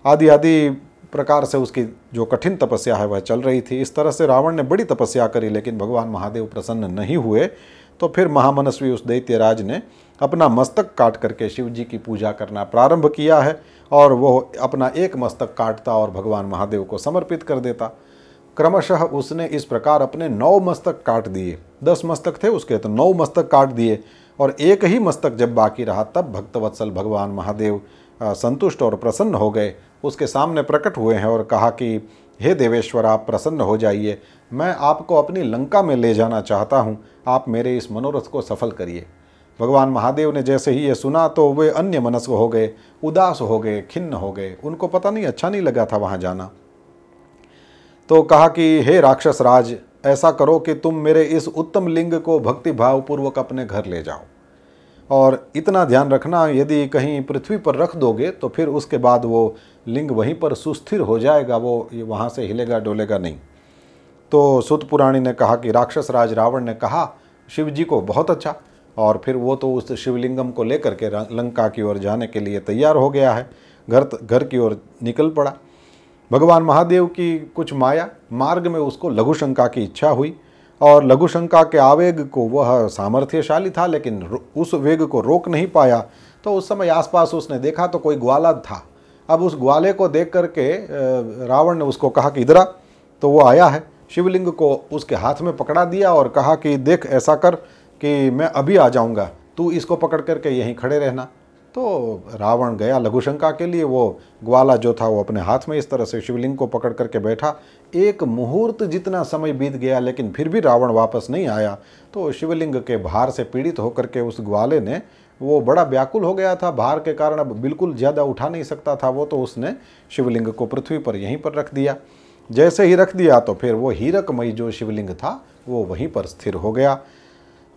Speaker 1: आदि आदि प्रकार से उसकी जो कठिन तपस्या है वह चल रही थी। इस तरह से रावण ने बड़ी तपस्या करी, लेकिन भगवान महादेव प्रसन्न नहीं हुए। तो फिर महामनस्वी उस दैत्यराज ने अपना मस्तक काट करके शिव जी की पूजा करना प्रारंभ किया है, और वो अपना एक मस्तक काटता और भगवान महादेव को समर्पित कर देता। क्रमशः उसने इस प्रकार अपने 9 मस्तक काट दिए। 10 मस्तक थे उसके, तो 9 मस्तक काट दिए, और एक ही मस्तक जब बाकी रहा तब भक्तवत्सल भगवान महादेव संतुष्ट और प्रसन्न हो गए। उसके सामने प्रकट हुए हैं और कहा कि हे देवेश्वर, आप प्रसन्न हो जाइए, मैं आपको अपनी लंका में ले जाना चाहता हूँ, आप मेरे इस मनोरथ को सफल करिए। भगवान महादेव ने जैसे ही ये सुना तो वे अन्य मनस्क हो गए, उदास हो गए, खिन्न हो गए, उनको पता नहीं, अच्छा नहीं लगा था वहाँ जाना। तो कहा कि हे राक्षस राज, ऐसा करो कि तुम मेरे इस उत्तम लिंग को भक्ति भाव पूर्वक अपने घर ले जाओ, और इतना ध्यान रखना यदि कहीं पृथ्वी पर रख दोगे तो फिर उसके बाद वो लिंग वहीं पर सुस्थिर हो जाएगा, वो वहाँ से हिलेगा डोलेगा नहीं। तो सुत पुराणी ने कहा कि राक्षस राज रावण ने कहा शिव जी को बहुत अच्छा, और फिर वो तो उस शिवलिंगम को लेकर के लंका की ओर जाने के लिए तैयार हो गया है, घर की ओर निकल पड़ा। भगवान महादेव की कुछ माया, मार्ग में उसको लघुशंका की इच्छा हुई, और लघुशंका के आवेग को वह सामर्थ्यशाली था लेकिन उस वेग को रोक नहीं पाया। तो उस समय आसपास उसने देखा तो कोई ग्वाला था। अब उस ग्वाले को देख करके रावण ने उसको कहा कि इधर आ। तो वो आया है, शिवलिंग को उसके हाथ में पकड़ा दिया और कहा कि देख, ऐसा कर कि मैं अभी आ जाऊंगा, तू इसको पकड़ करके यहीं खड़े रहना। तो रावण गया लघुशंका के लिए। वो ग्वाला जो था वो अपने हाथ में इस तरह से शिवलिंग को पकड़ करके बैठा। एक मुहूर्त जितना समय बीत गया लेकिन फिर भी रावण वापस नहीं आया। तो शिवलिंग के भार से पीड़ित होकर के उस ग्वाले ने, वो बड़ा व्याकुल हो गया था, भार के कारण अब बिल्कुल ज़्यादा उठा नहीं सकता था वो, तो उसने शिवलिंग को पृथ्वी पर यहीं पर रख दिया। जैसे ही रख दिया तो फिर वो हीरकमयी जो शिवलिंग था वो वहीं पर स्थिर हो गया।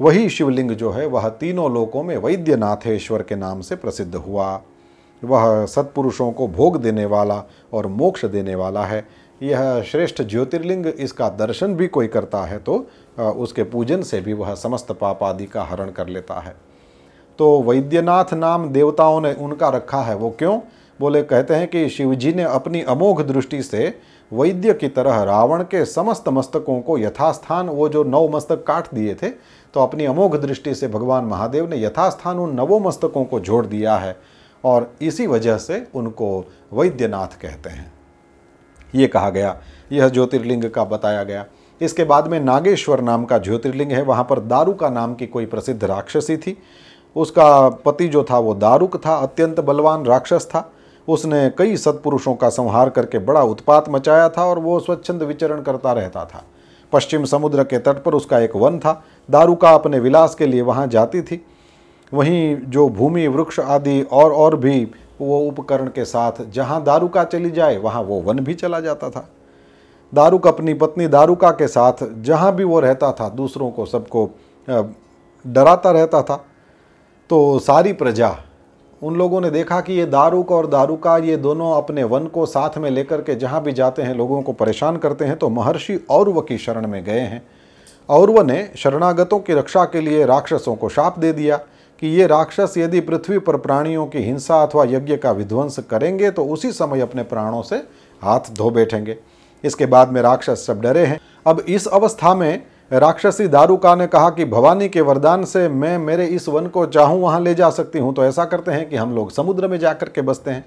Speaker 1: वही शिवलिंग जो है वह तीनों लोकों में वैद्यनाथेश्वर के नाम से प्रसिद्ध हुआ। वह सत्पुरुषों को भोग देने वाला और मोक्ष देने वाला है। यह श्रेष्ठ ज्योतिर्लिंग, इसका दर्शन भी कोई करता है तो उसके पूजन से भी वह समस्त पाप आदि का हरण कर लेता है। तो वैद्यनाथ नाम देवताओं ने उनका रखा है। वो क्यों? बोले, कहते हैं कि शिवजी ने अपनी अमोघ दृष्टि से वैद्य की तरह रावण के समस्त मस्तकों को यथास्थान, वो जो 9 मस्तक काट दिए थे, तो अपनी अमोघ दृष्टि से भगवान महादेव ने यथास्थान उन 9 मस्तकों को जोड़ दिया है और इसी वजह से उनको वैद्यनाथ कहते हैं। ये कहा गया, यह ज्योतिर्लिंग का बताया गया। इसके बाद में नागेश्वर नाम का ज्योतिर्लिंग है। वहाँ पर दारुका नाम की कोई प्रसिद्ध राक्षसी थी। उसका पति जो था वो दारुक था, अत्यंत बलवान राक्षस था। उसने कई सत्पुरुषों का संहार करके बड़ा उत्पात मचाया था और वो स्वच्छंद विचरण करता रहता था। पश्चिम समुद्र के तट पर उसका एक वन था। दारुका अपने विलास के लिए वहाँ जाती थी। वहीं जो भूमि, वृक्ष आदि और भी वो उपकरण के साथ जहाँ दारुका चली जाए वहाँ वो वन भी चला जाता था। दारुक अपनी पत्नी दारुका के साथ जहाँ भी वो रहता था दूसरों को, सबको डराता रहता था। तो सारी प्रजा, उन लोगों ने देखा कि ये दारुक और दारुका ये दोनों अपने वन को साथ में लेकर के जहाँ भी जाते हैं लोगों को परेशान करते हैं, तो महर्षि औरव की शरण में गए हैं। औरव ने शरणागतों की रक्षा के लिए राक्षसों को शाप दे दिया कि ये राक्षस यदि पृथ्वी पर प्राणियों की हिंसा अथवा यज्ञ का विध्वंस करेंगे तो उसी समय अपने प्राणों से हाथ धो बैठेंगे। इसके बाद में राक्षस सब डरे हैं। अब इस अवस्था में राक्षसी दारुका ने कहा कि भवानी के वरदान से मैं मेरे इस वन को चाहूँ वहाँ ले जा सकती हूँ, तो ऐसा करते हैं कि हम लोग समुद्र में जा कर के बसते हैं।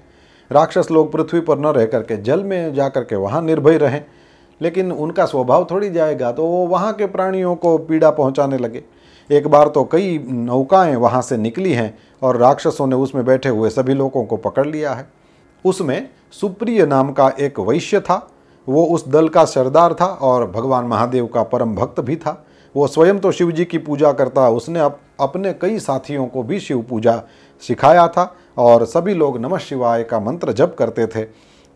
Speaker 1: राक्षस लोग पृथ्वी पर न रह करके जल में जा कर के वहाँ निर्भय रहें, लेकिन उनका स्वभाव थोड़ी जाएगा, तो वो वहाँ के प्राणियों को पीड़ा पहुँचाने लगे। एक बार तो कई नौकाएँ वहाँ से निकली हैं और राक्षसों ने उसमें बैठे हुए सभी लोगों को पकड़ लिया है। उसमें सुप्रिय नाम का एक वैश्य था। वो उस दल का सरदार था और भगवान महादेव का परम भक्त भी था। वो स्वयं तो शिव जी की पूजा करता, उसने अपने कई साथियों को भी शिव पूजा सिखाया था और सभी लोग नमः शिवाय का मंत्र जप करते थे।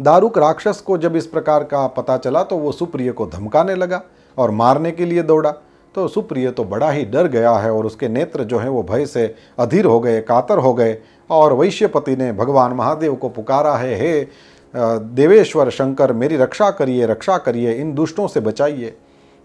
Speaker 1: दारुक राक्षस को जब इस प्रकार का पता चला तो वो सुप्रिय को धमकाने लगा और मारने के लिए दौड़ा। तो सुप्रिय तो बड़ा ही डर गया है और उसके नेत्र जो हैं वो भय से अधीर हो गए, कातर हो गए। और वैश्यपति ने भगवान महादेव को पुकारा है, हे देवेश्वर शंकर, मेरी रक्षा करिए, रक्षा करिए, इन दुष्टों से बचाइए।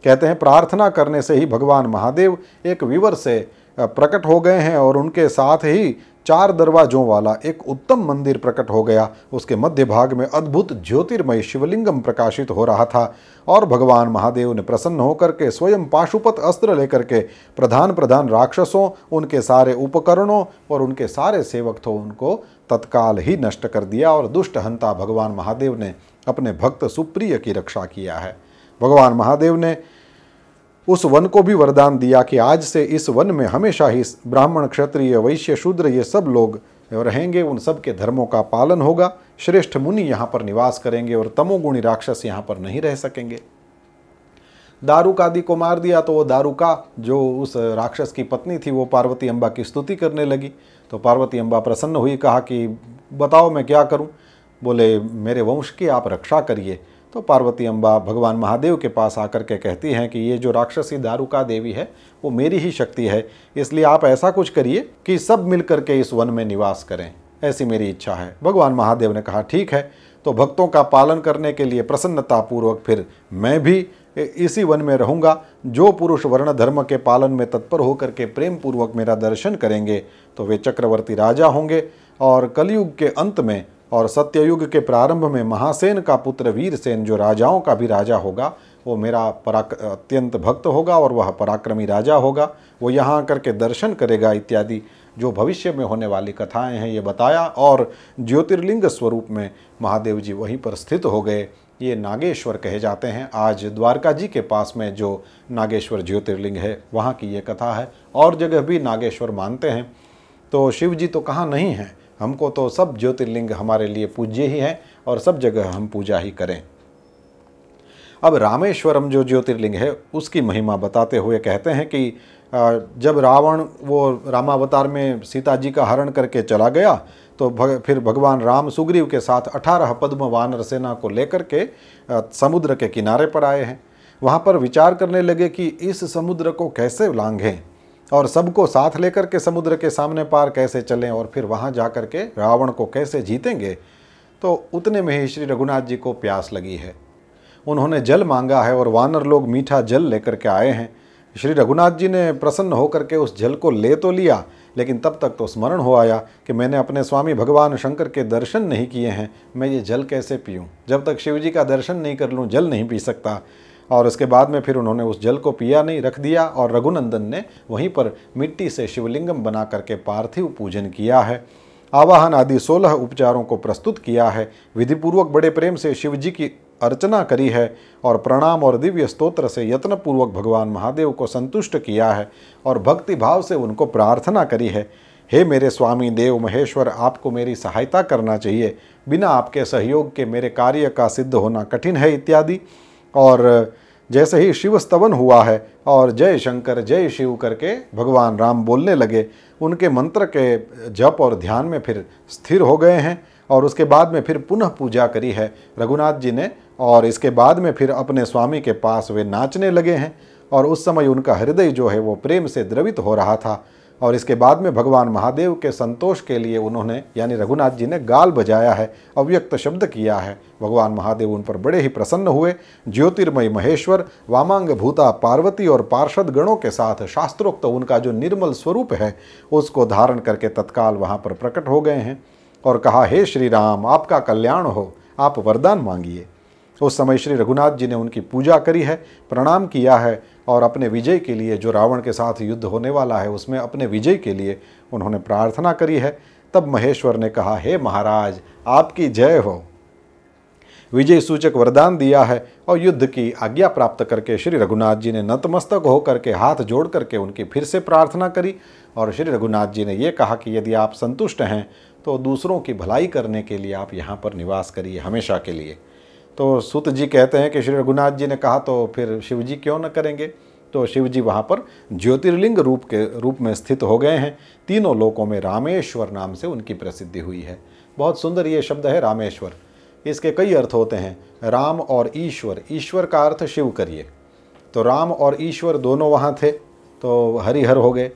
Speaker 1: कहते हैं प्रार्थना करने से ही भगवान महादेव एक विवर से प्रकट हो गए हैं और उनके साथ ही 4 दरवाजों वाला एक उत्तम मंदिर प्रकट हो गया। उसके मध्य भाग में अद्भुत ज्योतिर्मय शिवलिंगम प्रकाशित हो रहा था और भगवान महादेव ने प्रसन्न होकर के स्वयं पाशुपत अस्त्र लेकर के प्रधान राक्षसों, उनके सारे उपकरणों और उनके सारे सेवक थे उनको तत्काल ही नष्ट कर दिया और दुष्ट हंता भगवान महादेव ने अपने भक्त सुप्रिय की रक्षा किया है। भगवान महादेव ने उस वन को भी वरदान दिया कि आज से इस वन में हमेशा ही ब्राह्मण, क्षत्रिय, वैश्य, शूद्र ये सब लोग रहेंगे, उन सब के धर्मों का पालन होगा। श्रेष्ठ मुनि यहाँ पर निवास करेंगे और तमोगुणी राक्षस यहाँ पर नहीं रह सकेंगे। दारुक आदि को मार दिया तो वो दारुका जो उस राक्षस की पत्नी थी वो पार्वती अम्बा की स्तुति करने लगी। तो पार्वती अम्बा प्रसन्न हुई, कहा कि बताओ मैं क्या करूं? बोले मेरे वंश की आप रक्षा करिए। तो पार्वती अम्बा भगवान महादेव के पास आकर के कहती हैं कि ये जो राक्षसी दारुका देवी है वो मेरी ही शक्ति है, इसलिए आप ऐसा कुछ करिए कि सब मिलकर के इस वन में निवास करें, ऐसी मेरी इच्छा है। भगवान महादेव ने कहा ठीक है। तो भक्तों का पालन करने के लिए प्रसन्नतापूर्वक फिर मैं भी इसी वन में रहूँगा। जो पुरुष वर्ण धर्म के पालन में तत्पर होकर के प्रेम पूर्वक मेरा दर्शन करेंगे तो वे चक्रवर्ती राजा होंगे और कलयुग के अंत में और सत्ययुग के प्रारंभ में महासेन का पुत्र वीरसेन जो राजाओं का भी राजा होगा वो मेरा अत्यंत भक्त होगा और वह पराक्रमी राजा होगा। वो यहाँ आकर के दर्शन करेगा इत्यादि जो भविष्य में होने वाली कथाएं हैं ये बताया और ज्योतिर्लिंग स्वरूप में महादेव जी वहीं पर स्थित हो गए। ये नागेश्वर कहे जाते हैं। आज द्वारका जी के पास में जो नागेश्वर ज्योतिर्लिंग है वहाँ की ये कथा है। और जगह भी नागेश्वर मानते हैं। तो शिव जी तो कहाँ नहीं हैं, हमको तो सब ज्योतिर्लिंग हमारे लिए पूज्य ही हैं और सब जगह हम पूजा ही करें। अब रामेश्वरम जो ज्योतिर्लिंग है उसकी महिमा बताते हुए कहते हैं कि जब रावण वो रामावतार में सीता जी का हरण करके चला गया तो फिर भगवान राम सुग्रीव के साथ 18 पद्म वानर सेना को लेकर के समुद्र के किनारे पर आए हैं। वहाँ पर विचार करने लगे कि इस समुद्र को कैसे लांघें और सबको साथ लेकर के समुद्र के सामने पार कैसे चलें और फिर वहाँ जा कर के रावण को कैसे जीतेंगे। तो उतने में ही श्री रघुनाथ जी को प्यास लगी है। उन्होंने जल मांगा है और वानर लोग मीठा जल लेकर के आए हैं। श्री रघुनाथ जी ने प्रसन्न होकर के उस जल को ले तो लिया, लेकिन तब तक तो स्मरण हो आया कि मैंने अपने स्वामी भगवान शंकर के दर्शन नहीं किए हैं, मैं ये जल कैसे पीऊँ, जब तक शिव जी का दर्शन नहीं कर लूँ जल नहीं पी सकता। और उसके बाद में फिर उन्होंने उस जल को पिया नहीं, रख दिया और रघुनंदन ने वहीं पर मिट्टी से शिवलिंगम बना करके पार्थिव पूजन किया है। आवाहन आदि 16 उपचारों को प्रस्तुत किया है। विधिपूर्वक बड़े प्रेम से शिव जी की अर्चना करी है और प्रणाम और दिव्य स्तोत्र से यत्नपूर्वक भगवान महादेव को संतुष्ट किया है और भक्ति भाव से उनको प्रार्थना करी है, हे मेरे स्वामी देव महेश्वर, आपको मेरी सहायता करना चाहिए, बिना आपके सहयोग के मेरे कार्य का सिद्ध होना कठिन है इत्यादि। और जैसे ही शिव स्तवन हुआ है और जय शंकर जय शिव करके भगवान राम बोलने लगे, उनके मंत्र के जप और ध्यान में फिर स्थिर हो गए हैं। और उसके बाद में फिर पुनः पूजा करी है रघुनाथ जी ने और इसके बाद में फिर अपने स्वामी के पास वे नाचने लगे हैं और उस समय उनका हृदय जो है वो प्रेम से द्रवित हो रहा था। और इसके बाद में भगवान महादेव के संतोष के लिए उन्होंने यानी रघुनाथ जी ने गाल बजाया है, अव्यक्त शब्द किया है। भगवान महादेव उन पर बड़े ही प्रसन्न हुए। ज्योतिर्मय महेश्वर वामांग भूता पार्वती और पार्षद गणों के साथ शास्त्रोक्त उनका जो निर्मल स्वरूप है उसको धारण करके तत्काल वहाँ पर प्रकट हो गए हैं और कहा, हे श्री राम, आपका कल्याण हो, आप वरदान मांगिए। उस समय श्री रघुनाथ जी ने उनकी पूजा करी है, प्रणाम किया है और अपने विजय के लिए, जो रावण के साथ युद्ध होने वाला है उसमें अपने विजय के लिए उन्होंने प्रार्थना करी है। तब महेश्वर ने कहा, हे महाराज, आपकी जय हो। विजय सूचक वरदान दिया है और युद्ध की आज्ञा प्राप्त करके श्री रघुनाथ जी ने नतमस्तक होकर के हाथ जोड़ करके उनकी फिर से प्रार्थना करी और श्री रघुनाथ जी ने ये कहा कि यदि आप संतुष्ट हैं तो दूसरों की भलाई करने के लिए आप यहाँ पर निवास करिए हमेशा के लिए। तो सूत जी कहते हैं कि श्री रघुनाथ जी ने कहा तो फिर शिव जी क्यों न करेंगे। तो शिव जी वहाँ पर ज्योतिर्लिंग रूप में स्थित हो गए हैं। तीनों लोकों में रामेश्वर नाम से उनकी प्रसिद्धि हुई है। बहुत सुंदर ये शब्द है रामेश्वर। इसके कई अर्थ होते हैं। राम और ईश्वर, ईश्वर का अर्थ शिव करिए, तो राम और ईश्वर दोनों वहाँ थे तो हरिहर हो गए।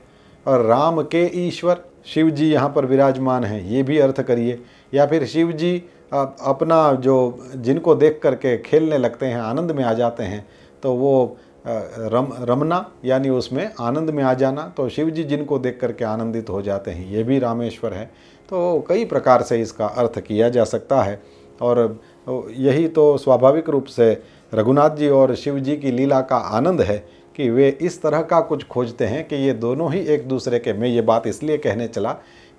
Speaker 1: और राम के ईश्वर शिव जी यहाँ पर विराजमान हैं, ये भी अर्थ करिए। या फिर शिव जी अपना जो जिनको देख करके खेलने लगते हैं, आनंद में आ जाते हैं, तो वो रमना यानी उसमें आनंद में आ जाना, तो शिव जी जिनको देख करके आनंदित हो जाते हैं, ये भी रामेश्वर है। तो कई प्रकार से इसका अर्थ किया जा सकता है। और यही तो स्वाभाविक रूप से रघुनाथ जी और शिव जी की लीला का आनंद है कि वे इस तरह का कुछ खोजते हैं कि ये दोनों ही एक दूसरे के, मैं ये बात इसलिए कहने चला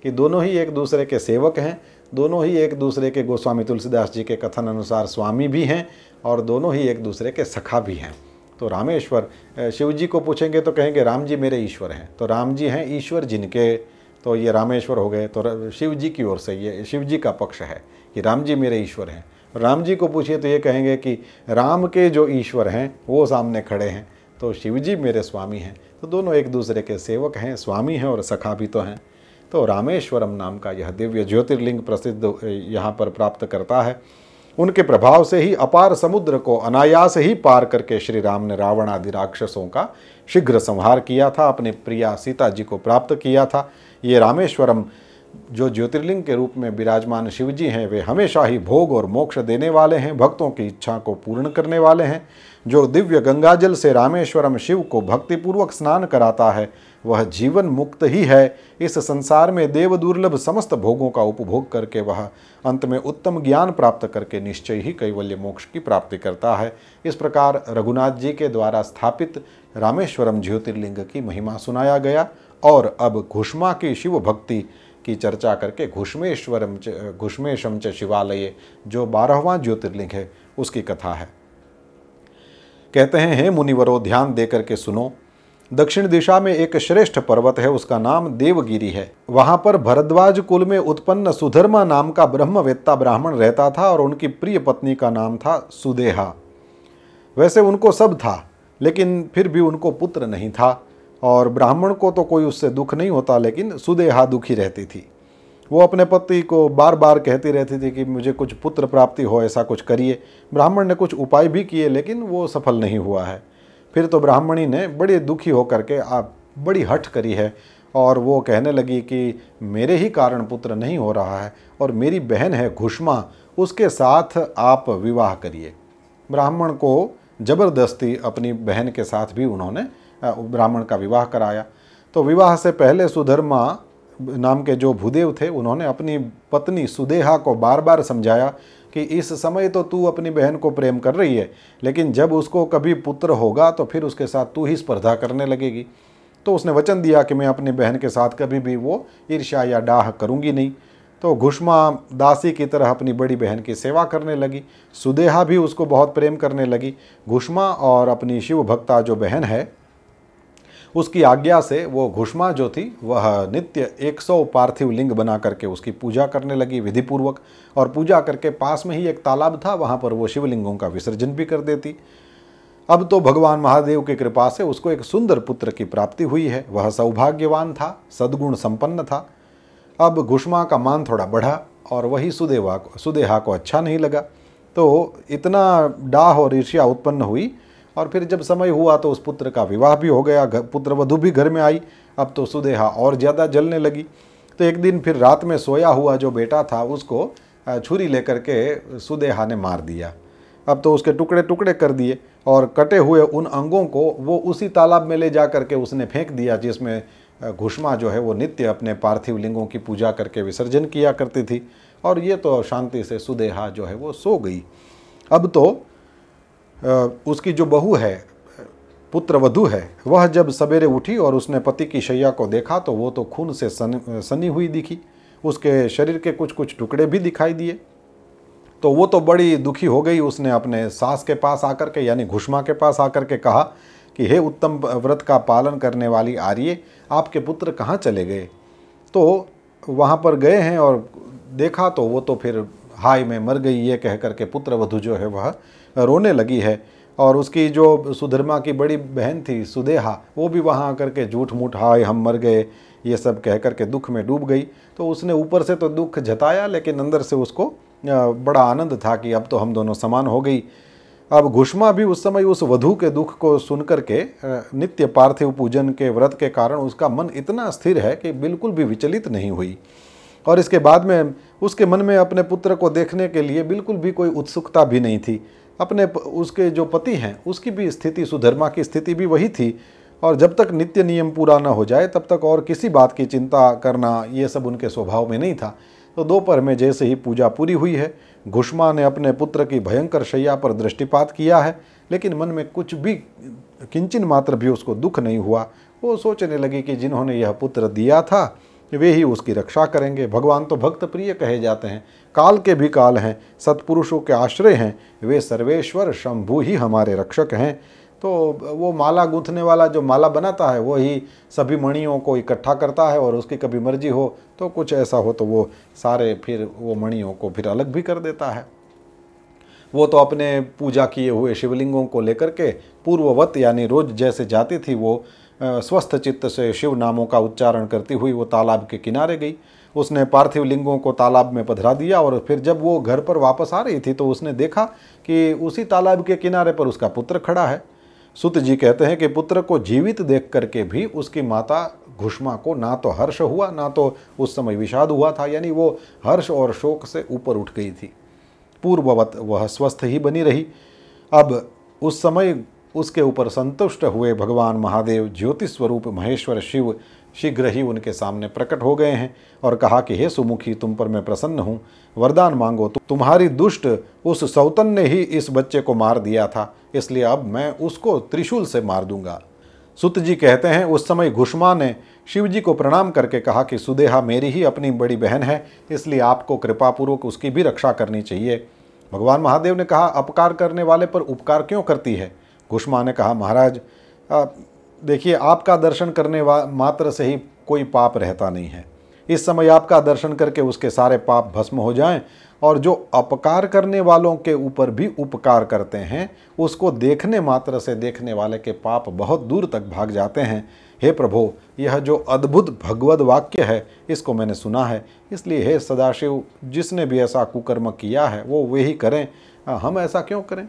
Speaker 1: कि दोनों ही एक दूसरे के सेवक हैं, दोनों ही एक दूसरे के, गोस्वामी तुलसीदास जी के कथन अनुसार स्वामी भी हैं और दोनों ही एक दूसरे के सखा भी हैं। तो रामेश्वर, शिव जी को पूछेंगे तो कहेंगे राम जी मेरे ईश्वर हैं, तो राम जी हैं ईश्वर जिनके, तो ये रामेश्वर हो गए। तो शिव जी की ओर से ये शिव जी का पक्ष है कि राम जी मेरे ईश्वर हैं। राम जी को पूछिए तो ये कहेंगे कि राम के जो ईश्वर हैं वो सामने खड़े हैं, तो शिव जी मेरे स्वामी हैं। तो दोनों एक दूसरे के सेवक हैं, स्वामी हैं और सखा भी तो हैं। तो रामेश्वरम नाम का यह दिव्य ज्योतिर्लिंग प्रसिद्ध यहाँ पर प्राप्त करता है। उनके प्रभाव से ही अपार समुद्र को अनायास ही पार करके श्री राम ने रावण आदि राक्षसों का शीघ्र संहार किया था, अपनी प्रिया सीता जी को प्राप्त किया था। ये रामेश्वरम जो ज्योतिर्लिंग के रूप में विराजमान शिव जी हैं, वे हमेशा ही भोग और मोक्ष देने वाले हैं, भक्तों की इच्छा को पूर्ण करने वाले हैं। जो दिव्य गंगाजल से रामेश्वरम शिव को भक्तिपूर्वक स्नान कराता है वह जीवन मुक्त ही है। इस संसार में देव दुर्लभ समस्त भोगों का उपभोग करके वह अंत में उत्तम ज्ञान प्राप्त करके निश्चय ही कैवल्य मोक्ष की प्राप्ति करता है। इस प्रकार रघुनाथ जी के द्वारा स्थापित रामेश्वरम ज्योतिर्लिंग की महिमा सुनाया गया। और अब घुष्मा की शिव भक्ति की चर्चा करके घुष्मेशम च शिवालय जो 12वां ज्योतिर्लिंग है उसकी कथा है। कहते हैं, हे मुनिवरों, ध्यान दे करके सुनो। दक्षिण दिशा में एक श्रेष्ठ पर्वत है, उसका नाम देवगिरी है। वहां पर भरद्वाज कुल में उत्पन्न सुधर्मा नाम का ब्रह्मवेत्ता ब्राह्मण रहता था और उनकी प्रिय पत्नी का नाम था सुदेहा। वैसे उनको सब था, लेकिन फिर भी उनको पुत्र नहीं था। और ब्राह्मण को तो कोई उससे दुख नहीं होता, लेकिन सुदेहा दुखी रहती थी। वो अपने पति को बार बार कहती रहती थी कि मुझे कुछ पुत्र प्राप्ति हो, ऐसा कुछ करिए। ब्राह्मण ने कुछ उपाय भी किए लेकिन वो सफल नहीं हुआ है। फिर तो ब्राह्मणी ने बड़ी दुखी होकर के आप बड़ी हठ करी है और वो कहने लगी कि मेरे ही कारण पुत्र नहीं हो रहा है और मेरी बहन है घुष्मा, उसके साथ आप विवाह करिए। ब्राह्मण को जबरदस्ती अपनी बहन के साथ भी उन्होंने ब्राह्मण का विवाह कराया। तो विवाह से पहले सुधर्मा नाम के जो भूदेव थे उन्होंने अपनी पत्नी सुदेहा को बार बार समझाया कि इस समय तो तू अपनी बहन को प्रेम कर रही है, लेकिन जब उसको कभी पुत्र होगा तो फिर उसके साथ तू ही स्पर्धा करने लगेगी। तो उसने वचन दिया कि मैं अपनी बहन के साथ कभी भी वो ईर्ष्या या डाह करूंगी नहीं। तो घुष्मा दासी की तरह अपनी बड़ी बहन की सेवा करने लगी। सुदेहा भी उसको बहुत प्रेम करने लगी। घुष्मा और अपनी शिव भक्ता जो बहन है उसकी आज्ञा से वो घुष्मा जो थी वह नित्य 100 पार्थिव लिंग बना करके उसकी पूजा करने लगी विधिपूर्वक, और पूजा करके पास में ही एक तालाब था, वहाँ पर वो शिवलिंगों का विसर्जन भी कर देती। अब तो भगवान महादेव की कृपा से उसको एक सुंदर पुत्र की प्राप्ति हुई है। वह सौभाग्यवान था, सद्गुण संपन्न था। अब घुष्मा का मान थोड़ा बढ़ा और वही सुदेहा को अच्छा नहीं लगा, तो इतना डाह और ईर्ष्या उत्पन्न हुई। और फिर जब समय हुआ तो उस पुत्र का विवाह भी हो गया, पुत्र वधू भी घर में आई। अब तो सुदेहा और ज़्यादा जलने लगी। तो एक दिन फिर रात में सोया हुआ जो बेटा था उसको छुरी लेकर के सुदेहा ने मार दिया। अब तो उसके टुकड़े टुकड़े कर दिए और कटे हुए उन अंगों को वो उसी तालाब में ले जा करके उसने फेंक दिया जिसमें घुष्मा जो है वो नित्य अपने पार्थिव लिंगों की पूजा करके विसर्जन किया करती थी। और ये तो शांति से सुदेहा जो है वो सो गई। अब तो उसकी जो बहू है, पुत्र वधू है, वह जब सवेरे उठी और उसने पति की शैया को देखा तो वो तो खून से सनी हुई दिखी। उसके शरीर के कुछ कुछ टुकड़े भी दिखाई दिए। तो वो तो बड़ी दुखी हो गई। उसने अपने सास के पास आकर के यानी घुष्मा के पास आकर के कहा कि हे उत्तम व्रत का पालन करने वाली आर्ये, आपके पुत्र कहाँ चले गए? तो वहाँ पर गए हैं और देखा तो वो तो फिर हाय मैं मर गई ये कह करके पुत्र वधू जो है वह रोने लगी है। और उसकी जो सुधर्मा की बड़ी बहन थी सुदेहा, वो भी वहाँ आकर के झूठ मूठ हाय हम मर गए ये सब कह करके दुख में डूब गई। तो उसने ऊपर से तो दुख जताया लेकिन अंदर से उसको बड़ा आनंद था कि अब तो हम दोनों समान हो गई। अब घुष्मा भी उस समय उस वधू के दुख को सुन करके नित्य पार्थिव पूजन के व्रत के कारण उसका मन इतना स्थिर है कि बिल्कुल भी विचलित नहीं हुई। और इसके बाद में उसके मन में अपने पुत्र को देखने के लिए बिल्कुल भी कोई उत्सुकता भी नहीं थी। अपने उसके जो पति हैं उसकी भी स्थिति, सुधर्मा की स्थिति भी वही थी। और जब तक नित्य नियम पूरा न हो जाए तब तक और किसी बात की चिंता करना ये सब उनके स्वभाव में नहीं था। तो दोपहर में जैसे ही पूजा पूरी हुई है, घुष्मा ने अपने पुत्र की भयंकर शैया पर दृष्टिपात किया है, लेकिन मन में कुछ भी किंचन मात्र भी उसको दुख नहीं हुआ। वो सोचने लगी कि जिन्होंने यह पुत्र दिया था वे ही उसकी रक्षा करेंगे। भगवान तो भक्त प्रिय कहे जाते हैं, काल के भी काल हैं, सत्पुरुषों के आश्रय हैं, वे सर्वेश्वर शंभु ही हमारे रक्षक हैं। तो वो माला गूंथने वाला जो माला बनाता है वो ही सभी मणियों को इकट्ठा करता है और उसकी कभी मर्जी हो तो कुछ ऐसा हो तो वो सारे फिर वो मणियों को फिर अलग भी कर देता है। वो तो अपने पूजा किए हुए शिवलिंगों को लेकर के पूर्ववत यानी रोज जैसे जाती थी वो स्वस्थ चित्त से शिव नामों का उच्चारण करती हुई वो तालाब के किनारे गई। उसने पार्थिव लिंगों को तालाब में पधरा दिया और फिर जब वो घर पर वापस आ रही थी तो उसने देखा कि उसी तालाब के किनारे पर उसका पुत्र खड़ा है। सुत जी कहते हैं कि पुत्र को जीवित देख करके भी उसकी माता घुष्मा को ना तो हर्ष हुआ ना तो उस समय विषाद हुआ था, यानी वो हर्ष और शोक से ऊपर उठ गई थी। पूर्ववत वह स्वस्थ ही बनी रही। अब उस समय उसके ऊपर संतुष्ट हुए भगवान महादेव ज्योति स्वरूप महेश्वर शिव शीघ्र ही उनके सामने प्रकट हो गए हैं और कहा कि हे सुमुखी, तुम पर मैं प्रसन्न हूँ, वरदान मांगो। तुम्हारी दुष्ट उस सौतन ने ही इस बच्चे को मार दिया था, इसलिए अब मैं उसको त्रिशूल से मार दूंगा। सुत जी कहते हैं उस समय घुष्मा ने शिव जी को प्रणाम करके कहा कि सुदेहा मेरी ही अपनी बड़ी बहन है, इसलिए आपको कृपापूर्वक उसकी भी रक्षा करनी चाहिए। भगवान महादेव ने कहा अपकार करने वाले पर उपकार क्यों करती है? घुष्मा ने कहा महाराज देखिए, आपका दर्शन करने मात्र से ही कोई पाप रहता नहीं है, इस समय आपका दर्शन करके उसके सारे पाप भस्म हो जाएं और जो अपकार करने वालों के ऊपर भी उपकार करते हैं उसको देखने मात्र से देखने वाले के पाप बहुत दूर तक भाग जाते हैं। हे प्रभु, यह जो अद्भुत भगवद वाक्य है इसको मैंने सुना है, इसलिए हे सदाशिव, जिसने भी ऐसा कुकर्म किया है वो वही करें, हम ऐसा क्यों करें।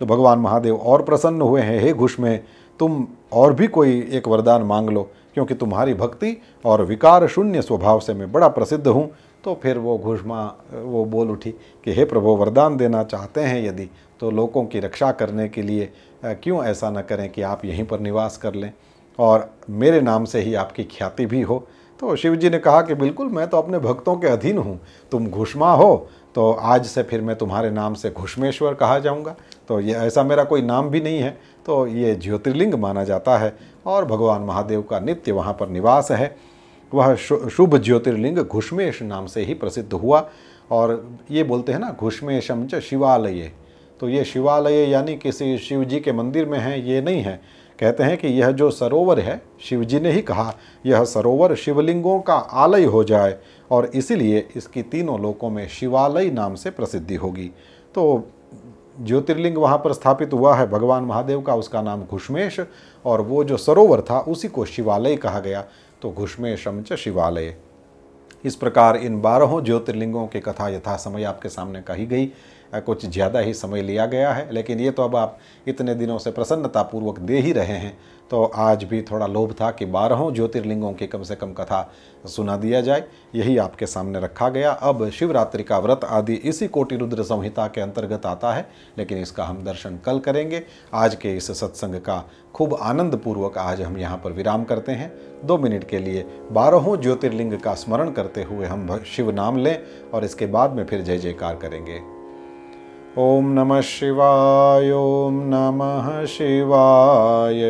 Speaker 1: तो भगवान महादेव और प्रसन्न हुए हैं। हे घुष्मे, तुम और भी कोई एक वरदान मांग लो, क्योंकि तुम्हारी भक्ति और विकार शून्य स्वभाव से मैं बड़ा प्रसिद्ध हूँ। तो फिर वो घुष्मा वो बोल उठी कि हे प्रभु, वरदान देना चाहते हैं यदि तो लोगों की रक्षा करने के लिए क्यों ऐसा न करें कि आप यहीं पर निवास कर लें और मेरे नाम से ही आपकी ख्याति भी हो। तो शिव जी ने कहा कि बिल्कुल, मैं तो अपने भक्तों के अधीन हूँ, तुम घुष्मा हो तो आज से फिर मैं तुम्हारे नाम से घुष्मेश्वर कहा जाऊँगा। तो ये ऐसा मेरा कोई नाम भी नहीं है, तो ये ज्योतिर्लिंग माना जाता है और भगवान महादेव का नित्य वहाँ पर निवास है। वह शुभ ज्योतिर्लिंग घुष्मेश नाम से ही प्रसिद्ध हुआ। और ये बोलते हैं ना, घुष्मेशम च शिवालय, तो ये शिवालय यानी किसी शिव जी के मंदिर में है, ये नहीं है। कहते हैं कि यह जो सरोवर है, शिव जी ने ही कहा यह सरोवर शिवलिंगों का आलय हो जाए और इसीलिए इसकी तीनों लोकों में शिवालय नाम से प्रसिद्धि होगी। तो ज्योतिर्लिंग वहाँ पर स्थापित हुआ है भगवान महादेव का, उसका नाम घुष्मेश, और वो जो सरोवर था उसी को शिवालय कहा गया। तो घुष्मेशम च शिवालय। इस प्रकार इन 12 ज्योतिर्लिंगों की कथा यथा समय आपके सामने कही गई। कुछ ज़्यादा ही समय लिया गया है, लेकिन ये तो अब आप इतने दिनों से प्रसन्नतापूर्वक दे ही रहे हैं, तो आज भी थोड़ा लोभ था कि 12 ज्योतिर्लिंगों की कम से कम कथा सुना दिया जाए, यही आपके सामने रखा गया। अब शिवरात्रि का व्रत आदि इसी कोटि रुद्र संहिता के अंतर्गत आता है, लेकिन इसका हम दर्शन कल करेंगे। आज के इस सत्संग का खूब आनंद पूर्वक आज हम यहाँ पर विराम करते हैं। 2 मिनट के लिए 12 ज्योतिर्लिंग का स्मरण करते हुए हम शिव नाम लें और इसके बाद में फिर जय जयकार करेंगे। ओम नमः शिवाय, ओम नमः शिवाय,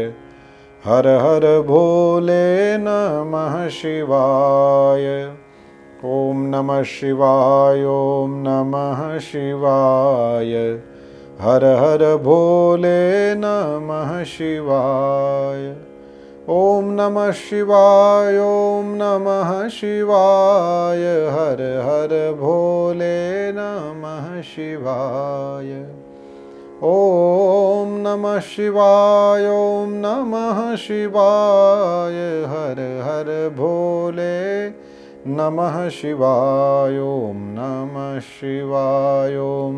Speaker 1: हर हर भोले नमः शिवाय। ओम नमः शिवाय, ओम नमः शिवाय, हर हर भोले नमः शिवाय। ओम नमः शिवाय, ओम नमः शिवाय, हर हर भोले नमः शिवाय। ओम नमः शिवाय, ओम नमः शिवाय, हर हर भोले नमः शिवाय। ओम नमः शिवाय, ओम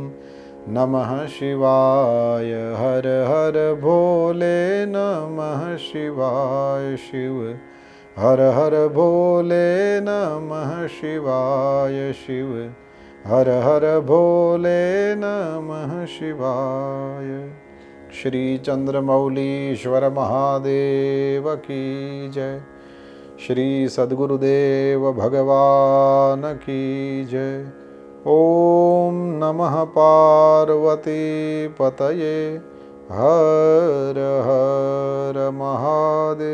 Speaker 1: नमः शिवाय, हर हर भोले नमः शिवाय। शिव हर हर भोले नमः शिवाय, शिव हर हर भोले नमः शिवाय। श्री चंद्रमौलीश्वर महादेव की जय। श्री सद्गुरुदेव भगवान की जय। ओम नमः पार्वती पतये, हर हर महादेव।